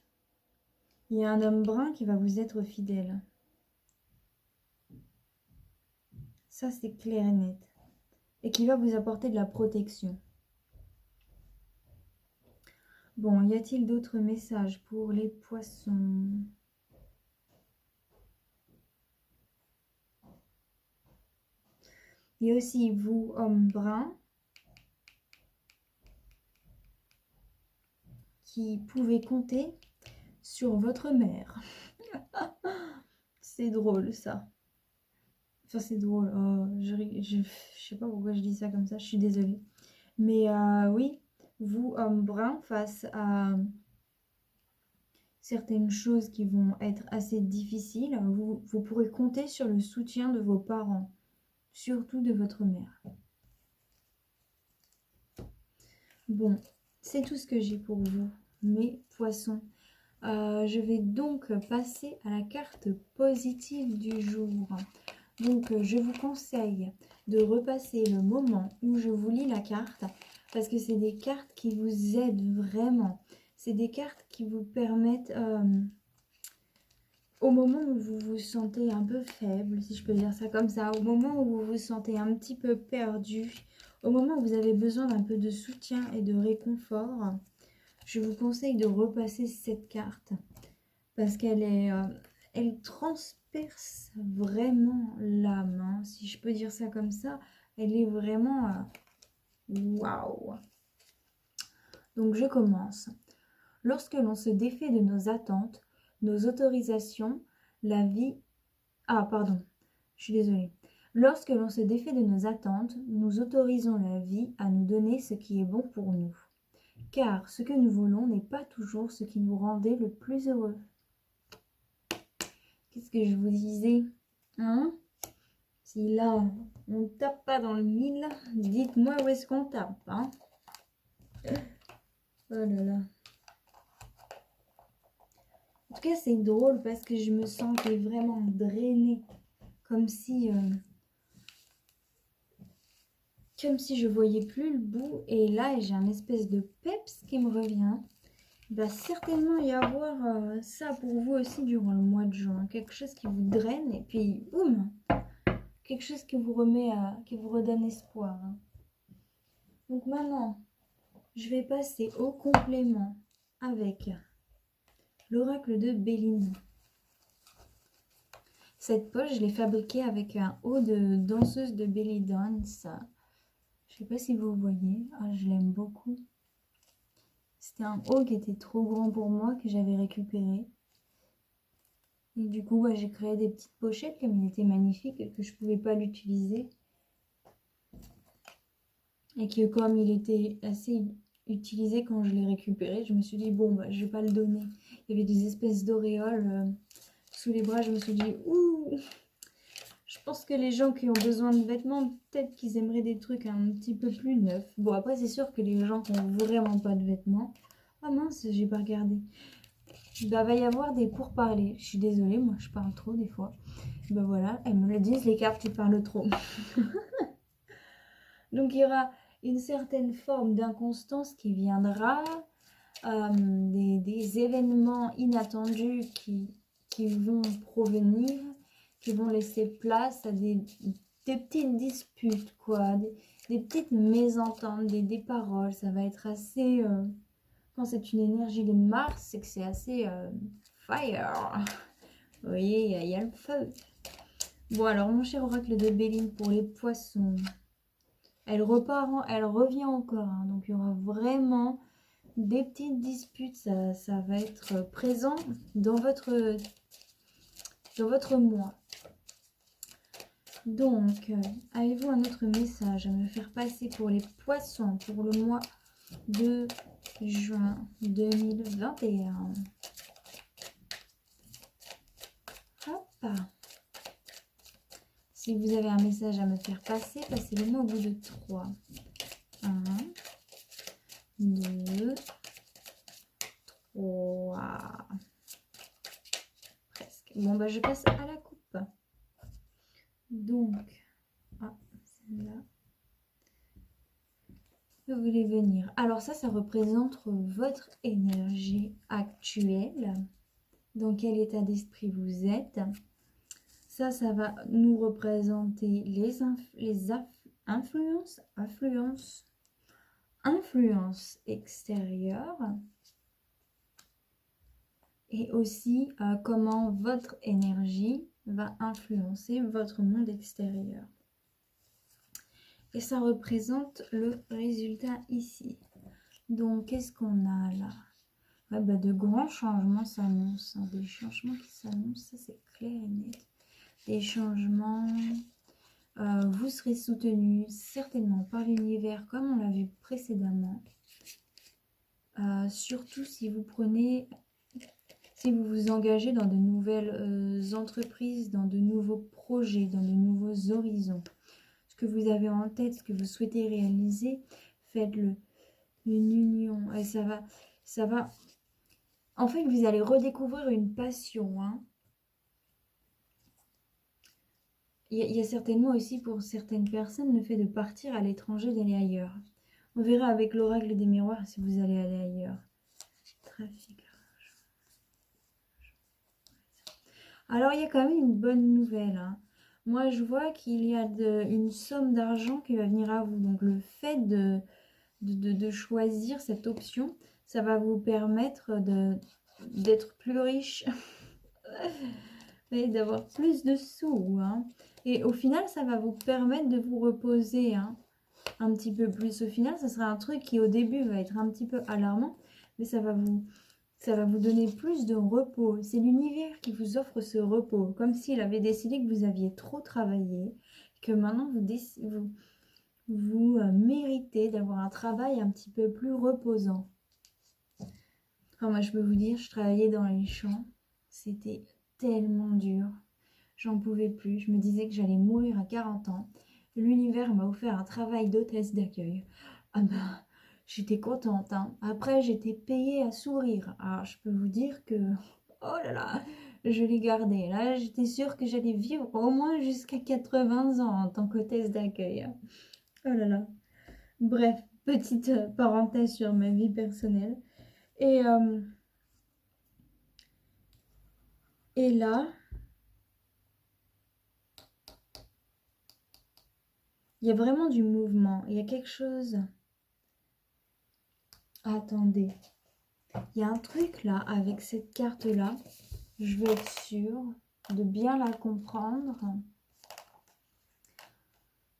Il y a un homme brun qui va vous être fidèle. Ça, c'est clair et net. Et qui va vous apporter de la protection. Bon, y a-t-il d'autres messages pour les poissons? Il y a aussi vous, homme brun, qui pouvez compter sur votre mère. C'est drôle, ça. Enfin, c'est drôle. Oh, je sais pas pourquoi je dis ça comme ça, je suis désolée. Mais oui, vous, homme brun, face à certaines choses qui vont être assez difficiles, vous pourrez compter sur le soutien de vos parents, surtout de votre mère. Bon, c'est tout ce que j'ai pour vous, mes poissons. Je vais donc passer à la carte positive du jour. Donc, je vous conseille de repasser le moment où je vous lis la carte parce que c'est des cartes qui vous aident vraiment. C'est des cartes qui vous permettent, au moment où vous vous sentez un peu faible, si je peux dire ça comme ça, au moment où vous vous sentez un petit peu perdu, au moment où vous avez besoin d'un peu de soutien et de réconfort, je vous conseille de repasser cette carte parce qu'elle est, elle transperce vraiment l'âme, hein, si je peux dire ça comme ça. Elle est vraiment waouh. Donc je commence. Lorsque l'on se défait de nos attentes, nos autorisations, la vie... Ah, pardon, je suis désolée. Lorsque l'on se défait de nos attentes, nous autorisons la vie à nous donner ce qui est bon pour nous. Car ce que nous voulons n'est pas toujours ce qui nous rendait le plus heureux. Qu'est-ce que je vous disais, hein? Si là, on tape pas dans le mille, dites-moi où est-ce qu'on tape, hein? Oh là là. En tout cas, c'est drôle parce que je me sentais vraiment drainée. Comme si je voyais plus le bout. Et là, j'ai un espèce de peps qui me revient. Il va certainement y avoir ça pour vous aussi durant le mois de juin. Quelque chose qui vous draine et puis, boum! Quelque chose qui vous remet qui vous redonne espoir. Hein. Donc maintenant, je vais passer au complément avec l'oracle de Béline. Cette poche, je l'ai fabriquée avec un haut de danseuse de belly dance. Je ne sais pas si vous voyez. Ah, je l'aime beaucoup. C'était un haut qui était trop grand pour moi, que j'avais récupéré. Et du coup, j'ai créé des petites pochettes comme il était magnifique et que je ne pouvais pas l'utiliser. Et que comme il était assez utilisé quand je l'ai récupéré, je me suis dit, bon, bah, je vais pas le donner. Il y avait des espèces d'auréoles sous les bras. Je me suis dit, ouh, je pense que les gens qui ont besoin de vêtements, peut-être qu'ils aimeraient des trucs un petit peu plus neufs. Bon, après, c'est sûr que les gens qui n'ont vraiment pas de vêtements... Ah mince, j'ai pas regardé. Bah, va y avoir des pourparlers. Je suis désolée, moi, je parle trop des fois. Bah voilà, elles me le disent, les cartes, tu parles trop. Donc, il y aura une certaine forme d'inconstance qui viendra, des événements inattendus qui vont provenir, qui vont laisser place à des petites disputes, quoi, des petites mésententes, des paroles. Ça va être assez... quand c'est une énergie de Mars, c'est que c'est assez fire. Vous voyez, il y a le feu. Bon, alors, mon cher oracle de Béline, pour les poissons, elle revient encore. Hein, donc, il y aura vraiment des petites disputes. Ça va être présent dans votre mois. Donc, avez-vous un autre message à me faire passer pour les poissons pour le mois de juin 2021? Hop. Si vous avez un message à me faire passer, passez-le-moi au bout de 3. 1, 2, 3. Presque. Bon, bah, je passe à la coupe. Donc, celle-là. Vous voulez venir. Alors ça représente votre énergie actuelle. Dans quel état d'esprit vous êtes. Ça va nous représenter les influences extérieures. Et aussi comment votre énergie va influencer votre monde extérieur. Et ça représente le résultat ici. Donc, qu'est-ce qu'on a là? Ouais, bah, de grands changements s'annoncent. Hein, des changements qui s'annoncent, ça c'est clair et net. Des changements, vous serez soutenu certainement par l'univers comme on l'a vu précédemment. Surtout si vous vous engagez dans de nouvelles entreprises, dans de nouveaux projets, dans de nouveaux horizons. Ce que vous avez en tête, ce que vous souhaitez réaliser, faites-le. Une union, et ça va. En fait, vous allez redécouvrir une passion. Hein. Il y a certainement aussi pour certaines personnes le fait de partir à l'étranger, d'aller ailleurs. On verra avec l'oracle des miroirs si vous allez aller ailleurs. Trafic. Alors, il y a quand même une bonne nouvelle. Hein. Moi, je vois qu'il y a une somme d'argent qui va venir à vous. Donc, le fait de choisir cette option, ça va vous permettre d'être plus riche et d'avoir plus de sous. Hein. Et au final, ça va vous permettre de vous reposer un petit peu plus. Au final, ça sera un truc qui au début va être un petit peu alarmant, mais ça va vous donner plus de repos. C'est l'univers qui vous offre ce repos, comme s'il avait décidé que vous aviez trop travaillé, que maintenant vous méritez d'avoir un travail un petit peu plus reposant. Alors moi, je peux vous dire, je travaillais dans les champs, c'était tellement dur. J'en pouvais plus, je me disais que j'allais mourir à 40 ans. L'univers m'a offert un travail d'hôtesse d'accueil. Ah ben, j'étais contente. Hein. Après, j'étais payée à sourire. Alors, je peux vous dire que... Oh là là, je l'ai gardé. Là, j'étais sûre que j'allais vivre au moins jusqu'à 80 ans en tant qu'hôtesse d'accueil. Oh là là. Bref, petite parenthèse sur ma vie personnelle. Et là... Il y a vraiment du mouvement. Il y a quelque chose... Attendez. Il y a un truc là, avec cette carte-là. Je veux être sûre de bien la comprendre.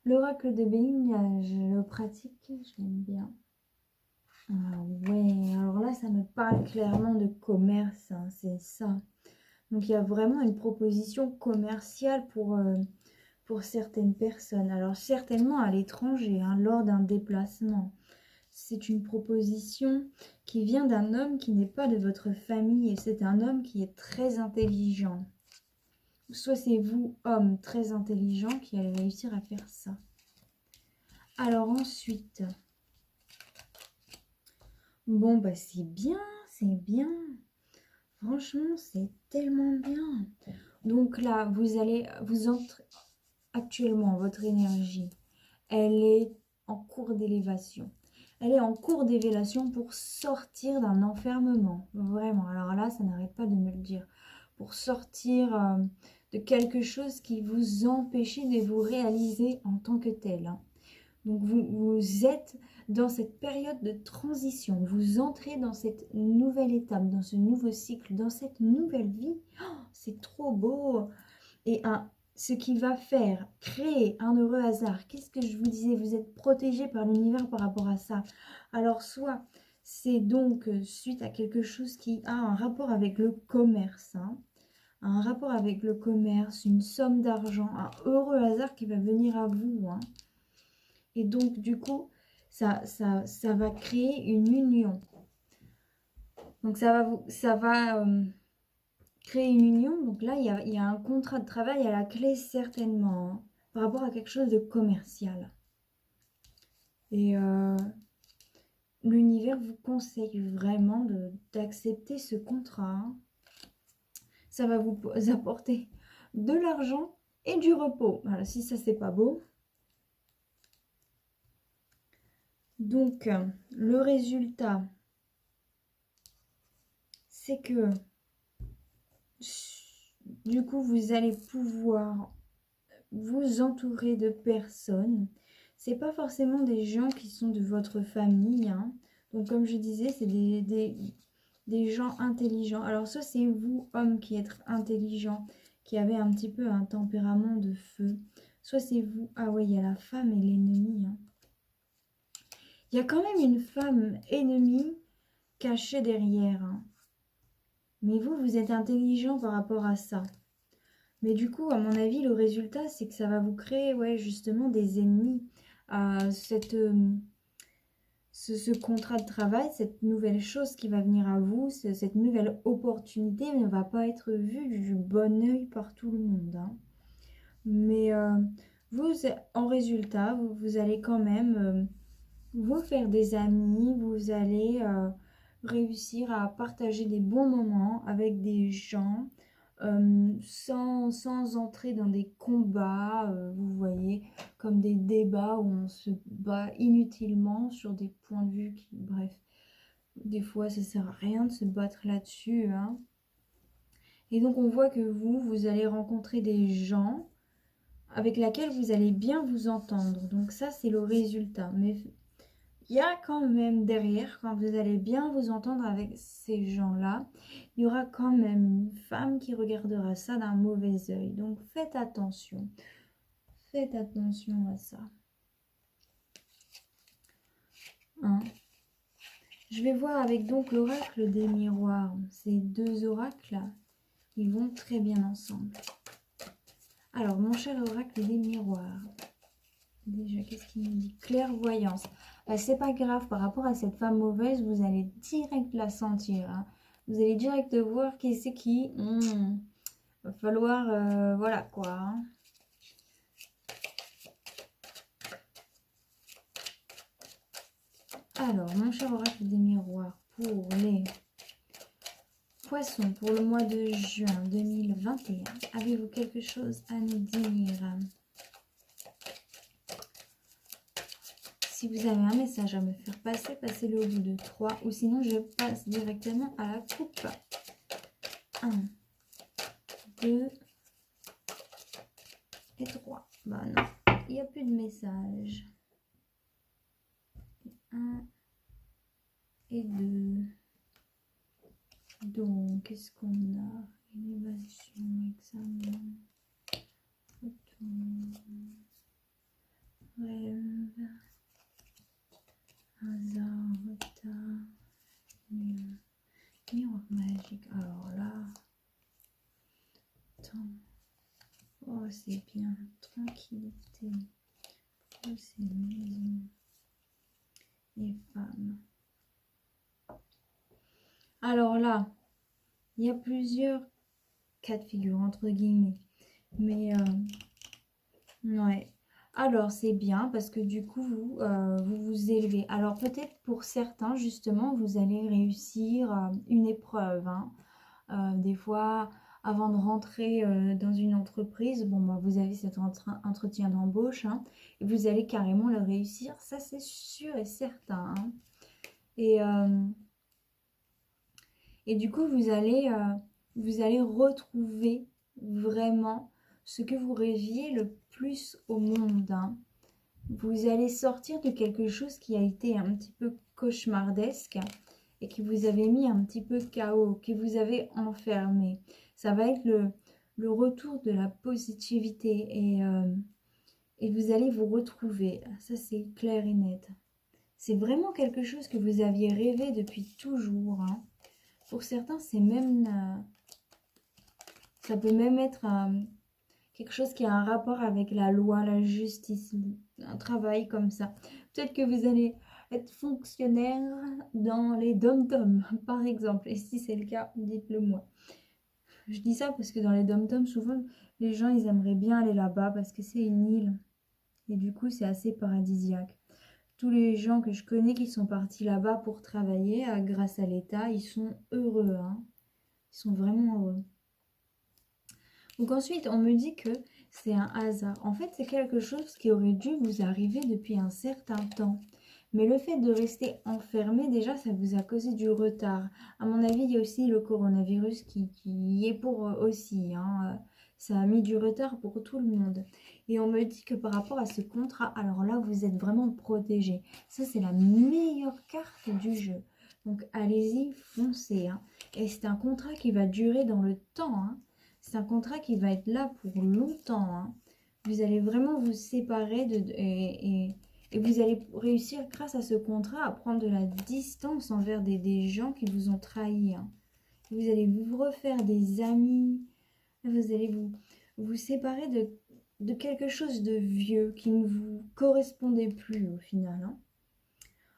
L'oracle de Béline, je le pratique, je l'aime bien. Ah ouais, alors là, ça me parle clairement de commerce, hein, c'est ça. Donc, il y a vraiment une proposition commerciale pour pour certaines personnes. Alors certainement à l'étranger, hein, lors d'un déplacement. C'est une proposition qui vient d'un homme qui n'est pas de votre famille et c'est un homme qui est très intelligent. Soit c'est vous, homme très intelligent, qui allez réussir à faire ça. Alors ensuite, bon bah c'est bien, c'est bien. Franchement, c'est tellement bien. Donc là, vous allez vous entrer actuellement, votre énergie, elle est en cours d'élévation. Elle est en cours d'élévation pour sortir d'un enfermement. Vraiment. Alors là, ça n'arrête pas de me le dire. Pour sortir de quelque chose qui vous empêchait de vous réaliser en tant que tel. Hein. Donc vous êtes dans cette période de transition. Vous entrez dans cette nouvelle étape, dans ce nouveau cycle, dans cette nouvelle vie. Oh, c'est trop beau. Et ce qui va faire créer un heureux hasard. Qu'est-ce que je vous disais? Vous êtes protégé par l'univers par rapport à ça. Alors soit c'est donc suite à quelque chose qui a un rapport avec le commerce, hein, un rapport avec le commerce, une somme d'argent, un heureux hasard qui va venir à vous. Hein. Et donc du coup, ça va créer une union. Donc ça va créer une union, donc là, il y a un contrat de travail à la clé certainement, hein, par rapport à quelque chose de commercial. Et l'univers vous conseille vraiment d'accepter ce contrat. Hein. Ça va vous apporter de l'argent et du repos. Voilà, si ça, c'est pas beau. Donc, le résultat, c'est que du coup, vous allez pouvoir vous entourer de personnes. C'est pas forcément des gens qui sont de votre famille. Hein. Donc, comme je disais, c'est des gens intelligents. Alors, soit c'est vous, homme, qui êtes intelligent, qui avez un petit peu un tempérament de feu. Soit c'est vous. Ah ouais, il y a la femme et l'ennemi. Hein. Il y a quand même une femme ennemie cachée derrière. Hein. Mais vous êtes intelligent par rapport à ça. Mais du coup, à mon avis, le résultat, c'est que ça va vous créer, ouais, justement, des ennemis. Ce contrat de travail, cette nouvelle chose qui va venir à vous, cette nouvelle opportunité ne va pas être vue du bon œil par tout le monde. Hein. Mais vous, en résultat, vous allez quand même vous faire des amis, vous allez réussir à partager des bons moments avec des gens sans entrer dans des combats, vous voyez, comme des débats où on se bat inutilement sur des points de vue qui, bref, des fois ça sert à rien de se battre là-dessus. Hein. Et donc on voit que vous allez rencontrer des gens avec lesquels vous allez bien vous entendre. Donc ça, c'est le résultat. Mais il y a quand même derrière, quand vous allez bien vous entendre avec ces gens-là, il y aura quand même une femme qui regardera ça d'un mauvais œil. Donc faites attention. Faites attention à ça. Hein. Je vais voir avec donc l'oracle des miroirs. Ces deux oracles-là, ils vont très bien ensemble. Alors, mon cher oracle des miroirs. Déjà, qu'est-ce qu'il nous dit? Clairvoyance. C'est pas grave, par rapport à cette femme mauvaise, vous allez direct la sentir. Hein. Vous allez direct voir qui c'est qui. Va falloir, voilà quoi. Hein. Alors, mon cher oracle des miroirs, pour les poissons, pour le mois de juin 2021, avez-vous quelque chose à nous dire? Si vous avez un message à me faire passer, passez-le au bout de 3. Ou sinon, je passe directement à la coupe. 1, 2 et 3. Bah non, il n'y a plus de message. 1 et 2. Donc, qu'est-ce qu'on a? Élévation, examen, photo, rêve, hasard, retard, miroir magique. Alors là, attends. Oh, c'est c'est bien. Tranquillité pour ces maisons et femmes. Alors là, il y a plusieurs cas de figure, entre guillemets. Mais, ouais. Alors, c'est bien parce que du coup, vous vous élevez. Alors, peut-être pour certains, justement, vous allez réussir une épreuve, hein. Des fois, avant de rentrer dans une entreprise, bon, bah, vous avez cet entretien d'embauche, hein, et vous allez carrément le réussir. Ça, c'est sûr et certain, hein. Et, et du coup, vous allez retrouver vraiment ce que vous rêviez le plus au monde, hein. Vous allez sortir de quelque chose qui a été un petit peu cauchemardesque et qui vous avait mis un petit peu KO, qui vous avait enfermé. Ça va être le retour de la positivité et vous allez vous retrouver. Ça, c'est clair et net. C'est vraiment quelque chose que vous aviez rêvé depuis toujours, hein. Pour certains, c'est même... ça peut même être quelque chose qui a un rapport avec la loi, la justice, un travail comme ça. Peut-être que vous allez être fonctionnaire dans les dom-toms, par exemple. Et si c'est le cas, dites-le moi. Je dis ça parce que dans les dom-toms, souvent, les gens, ils aimeraient bien aller là-bas parce que c'est une île. Et du coup, c'est assez paradisiaque. Tous les gens que je connais qui sont partis là-bas pour travailler, grâce à l'État, ils sont heureux, hein. Ils sont vraiment heureux. Donc ensuite, on me dit que c'est un hasard. En fait, c'est quelque chose qui aurait dû vous arriver depuis un certain temps. Mais le fait de rester enfermé, déjà, ça vous a causé du retard. À mon avis, il y a aussi le coronavirus qui y est pour aussi, hein. Ça a mis du retard pour tout le monde. Et on me dit que par rapport à ce contrat, alors là, vous êtes vraiment protégé. Ça, c'est la meilleure carte du jeu. Donc, allez-y, foncez, hein. Et c'est un contrat qui va durer dans le temps, hein. C'est un contrat qui va être là pour longtemps, hein. Vous allez vraiment vous séparer et vous allez réussir, grâce à ce contrat, à prendre de la distance envers des gens qui vous ont trahi, hein. Vous allez vous refaire des amis. Vous allez vous séparer de quelque chose de vieux qui ne vous correspondait plus au final, hein.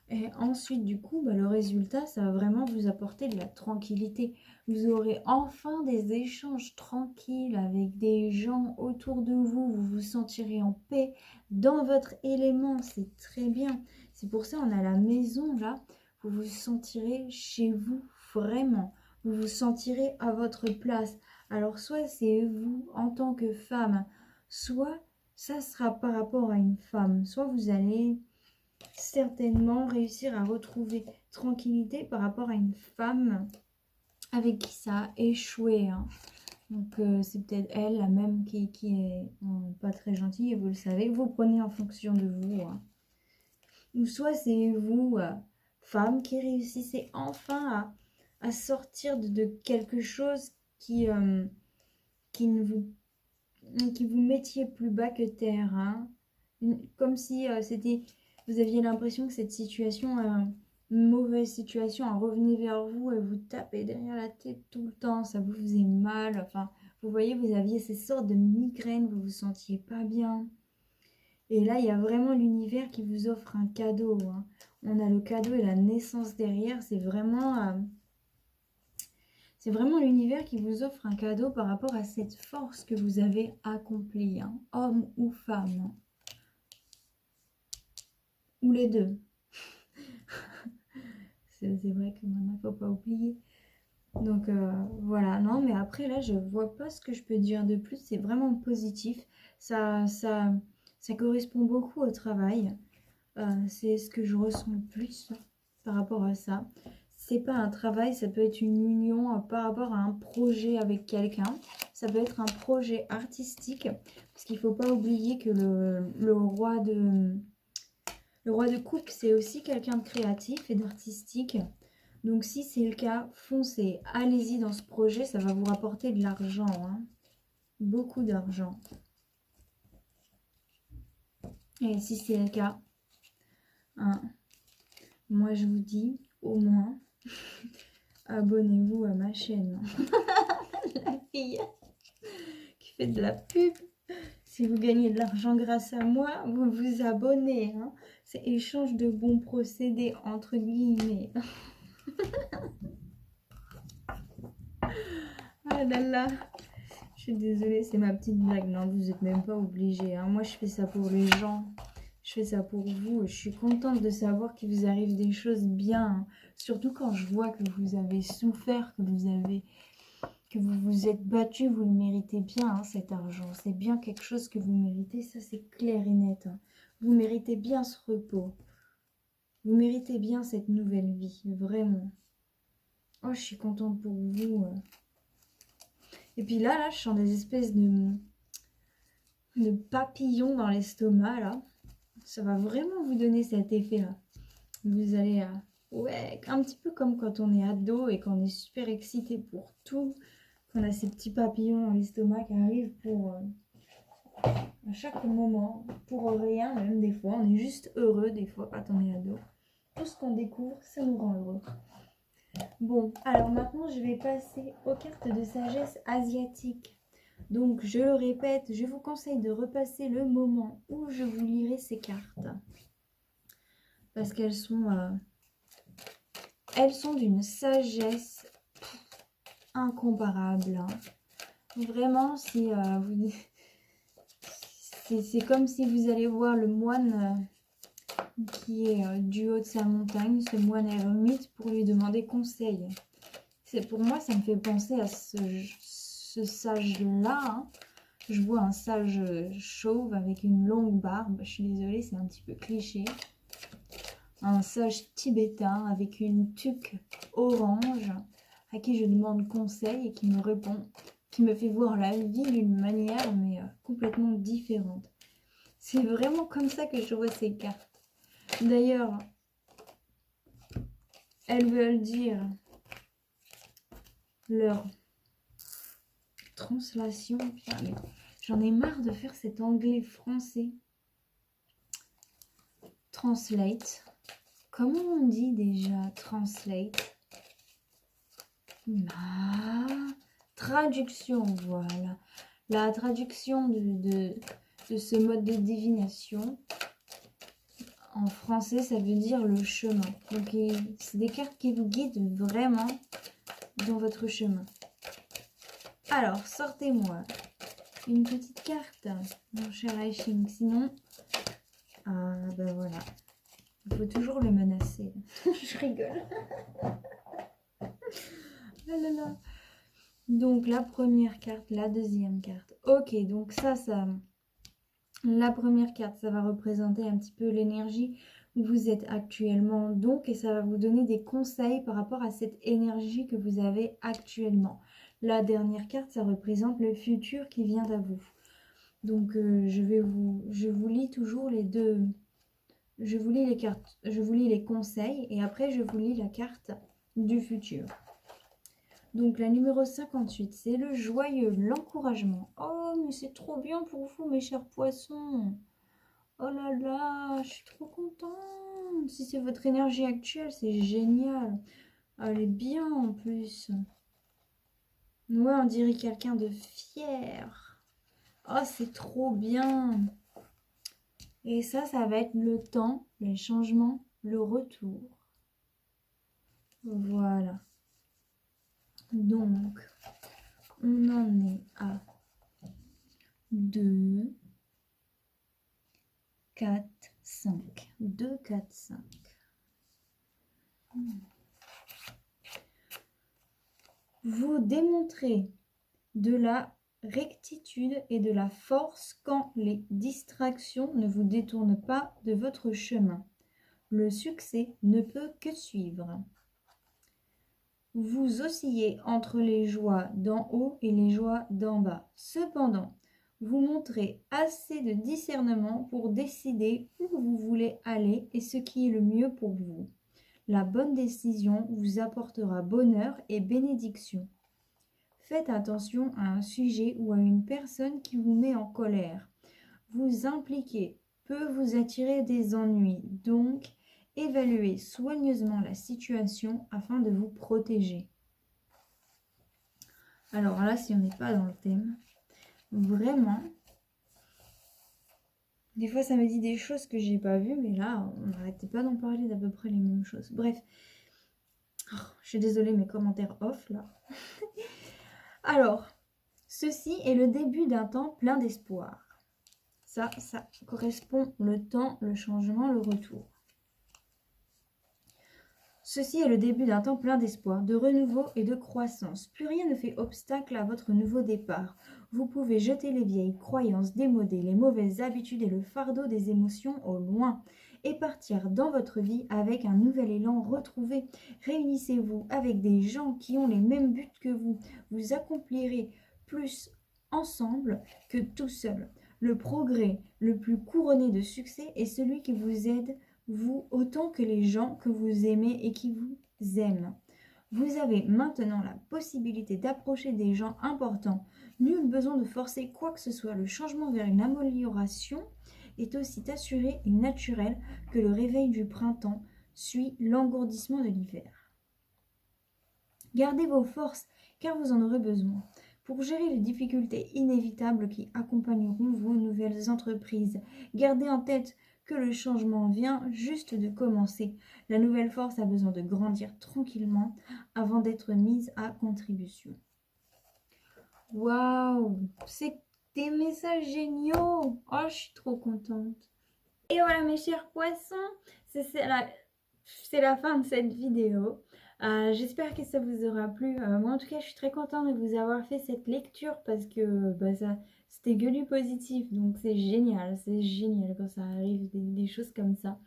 Et ensuite, du coup, bah, le résultat, ça va vraiment vous apporter de la tranquillité. Vous aurez enfin des échanges tranquilles avec des gens autour de vous. Vous vous sentirez en paix dans votre élément. C'est très bien. C'est pour ça on a la maison là. Vous vous sentirez chez vous vraiment. Vous vous sentirez à votre place. Alors soit c'est vous en tant que femme, soit ça sera par rapport à une femme. Soit vous allez certainement réussir à retrouver tranquillité par rapport à une femme avec qui ça a échoué, hein. Donc c'est peut-être elle, la même, qui est pas très gentille, et vous le savez. Vous prenez en fonction de vous, hein. Ou soit c'est vous, femme, qui réussissez enfin à sortir de quelque chose qui ne vous, qui vous mettiez plus bas que terre, hein. Comme si c'était... Vous aviez l'impression que cette situation, une mauvaise situation, elle revenait vers vous et vous tapait derrière la tête tout le temps. Ça vous faisait mal. Enfin, vous voyez, vous aviez ces sortes de migraines, vous vous sentiez pas bien. Et là, il y a vraiment l'univers qui vous offre un cadeau, hein. On a le cadeau et la naissance derrière. C'est vraiment l'univers qui vous offre un cadeau par rapport à cette force que vous avez accomplie, hein, homme ou femme. Ou les deux. C'est vrai que maintenant, il ne faut pas oublier. Donc voilà, non, mais après là, je vois pas ce que je peux dire de plus. C'est vraiment positif. Ça correspond beaucoup au travail. C'est ce que je ressens le plus par rapport à ça. C'est pas un travail, ça peut être une union par rapport à un projet avec quelqu'un. Ça peut être un projet artistique. Parce qu'il ne faut pas oublier que le roi de coupe, c'est aussi quelqu'un de créatif et d'artistique. Donc si c'est le cas, foncez, allez-y dans ce projet, ça va vous rapporter de l'argent, hein. Beaucoup d'argent. Et si c'est le cas, hein, moi je vous dis, au moins, abonnez-vous à ma chaîne. La fille qui fait de la pub. Si vous gagnez de l'argent grâce à moi, vous vous abonnez. Hein. C'est échange de bons procédés, entre guillemets. Ah là là. Je suis désolée, c'est ma petite blague. Non, vous n'êtes même pas obligés. Hein. Moi, je fais ça pour les gens. Je fais ça pour vous. Je suis contente de savoir qu'il vous arrive des choses bien. Hein. Surtout quand je vois que vous avez souffert, que vous vous êtes battu. Vous le méritez bien, hein, cet argent. C'est bien quelque chose que vous méritez. Ça, c'est clair et net. Hein. Vous méritez bien ce repos. Vous méritez bien cette nouvelle vie. Vraiment. Oh, je suis contente pour vous. Et puis là, je sens des espèces de papillons dans l'estomac, là. Ça va vraiment vous donner cet effet-là. Vous allez, ouais, un petit peu comme quand on est ado et qu'on est super excité pour tout, qu'on a ces petits papillons dans l'estomac qui arrivent pour à chaque moment, pour rien, même des fois. On est juste heureux des fois quand on est ado. Tout ce qu'on découvre, ça nous rend heureux. Bon, alors maintenant, je vais passer aux cartes de sagesse asiatique. Donc, je le répète, je vous conseille de repasser le moment où je vous lirai ces cartes. Parce qu'elles sont d'une sagesse incomparable. Hein. Vraiment, si c'est comme si vous allez voir le moine qui est du haut de sa montagne, ce moine ermite, pour lui demander conseil. Pour moi, ça me fait penser à ce sage-là. Hein. Je vois un sage chauve avec une longue barbe. Je suis désolée, c'est un petit peu cliché. Un sage tibétain avec une tuque orange à qui je demande conseil et qui me répond, qui me fait voir la vie d'une manière mais complètement différente. C'est vraiment comme ça que je vois ces cartes. D'ailleurs, elles veulent dire leur translation. J'en ai marre de faire cet anglais français. Translate. Comment on dit déjà translate? Traduction, voilà. La traduction de ce mode de divination. En français, ça veut dire le chemin. Donc, c'est des cartes qui vous guident vraiment dans votre chemin. Alors, sortez-moi une petite carte, mon cher Aishing. Sinon, ben voilà. Il faut toujours le menacer. Je rigole. Ah là là. Donc, la première carte, la deuxième carte. Ok, donc ça... La première carte, ça va représenter un petit peu l'énergie où vous êtes actuellement. Donc, et ça va vous donner des conseils par rapport à cette énergie que vous avez actuellement. La dernière carte, ça représente le futur qui vient à vous. Donc, je vous lis toujours les deux. Je vous lis les cartes, je vous lis les conseils et après, je vous lis la carte du futur. Donc, la numéro 58, c'est le joyeux, l'encouragement. Oh, mais c'est trop bien pour vous, mes chers poissons. Oh là là, je suis trop contente. Si c'est votre énergie actuelle, c'est génial. Elle est bien en plus. Ouais, on dirait quelqu'un de fier. Oh, c'est trop bien. Et ça va être le temps, les changements, le retour. Voilà. Donc, on en est à 2, 4, 5. 2, 4, 5. Vous démontrez de la rectitude et de la force quand les distractions ne vous détournent pas de votre chemin. Le succès ne peut que suivre. Vous oscillez entre les joies d'en haut et les joies d'en bas. Cependant, vous montrez assez de discernement pour décider où vous voulez aller et ce qui est le mieux pour vous. La bonne décision vous apportera bonheur et bénédiction. Faites attention à un sujet ou à une personne qui vous met en colère. Vous impliquer peut vous attirer des ennuis, donc évaluez soigneusement la situation afin de vous protéger. Alors là, si on n'est pas dans le thème, vraiment, Des fois, ça me dit des choses que j'ai pas vues, mais là, on n'arrêtait pas d'en parler d'à peu près les mêmes choses. Bref, oh, je suis désolée, mes commentaires off là. Alors, ceci est le début d'un temps plein d'espoir. Ça correspond le temps, le changement, le retour. Ceci est le début d'un temps plein d'espoir, de renouveau et de croissance. Plus rien ne fait obstacle à votre nouveau départ. Vous pouvez jeter les vieilles croyances démodées, les mauvaises habitudes et le fardeau des émotions au loin et partir dans votre vie avec un nouvel élan retrouvé. Réunissez-vous avec des gens qui ont les mêmes buts que vous. Vous accomplirez plus ensemble que tout seul. Le progrès le plus couronné de succès est celui qui vous aide vous autant que les gens que vous aimez et qui vous aiment. Vous avez maintenant la possibilité d'approcher des gens importants. Nul besoin de forcer quoi que ce soit. Le changement vers une amélioration est aussi assuré et naturel que le réveil du printemps suit l'engourdissement de l'hiver. Gardez vos forces car vous en aurez besoin pour gérer les difficultés inévitables qui accompagneront vos nouvelles entreprises. Gardez en tête que le changement vient juste de commencer. La nouvelle force a besoin de grandir tranquillement avant d'être mise à contribution. Waouh, c'est des messages géniaux. Oh, je suis trop contente. Et voilà mes chers poissons, c'est la fin de cette vidéo. J'espère que ça vous aura plu. Moi en tout cas je suis très contente de vous avoir fait cette lecture parce que c'était que du positif, donc c'est génial quand ça arrive des choses comme ça.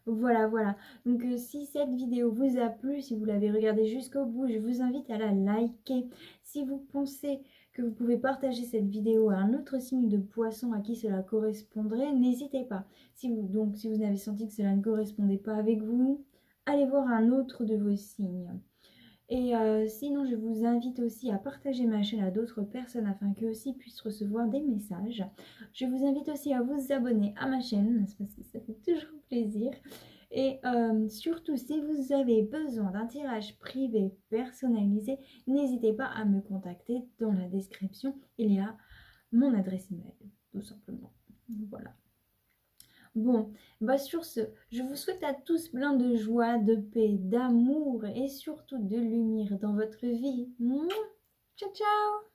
Voilà. Donc si cette vidéo vous a plu, si vous l'avez regardée jusqu'au bout, je vous invite à la liker. Si vous pensez que vous pouvez partager cette vidéo à un autre signe de poisson à qui cela correspondrait, n'hésitez pas. Si vous avez senti que cela ne correspondait pas avec vous, allez voir un autre de vos signes. Et sinon, je vous invite aussi à partager ma chaîne à d'autres personnes afin qu'eux aussi puissent recevoir des messages. Je vous invite aussi à vous abonner à ma chaîne, parce que ça fait toujours plaisir. Et surtout, si vous avez besoin d'un tirage privé personnalisé, n'hésitez pas à me contacter. Dans la description, il y a mon adresse email, tout simplement. Voilà. Bon, sur ce, je vous souhaite à tous plein de joie, de paix, d'amour et surtout de lumière dans votre vie. Ciao, ciao!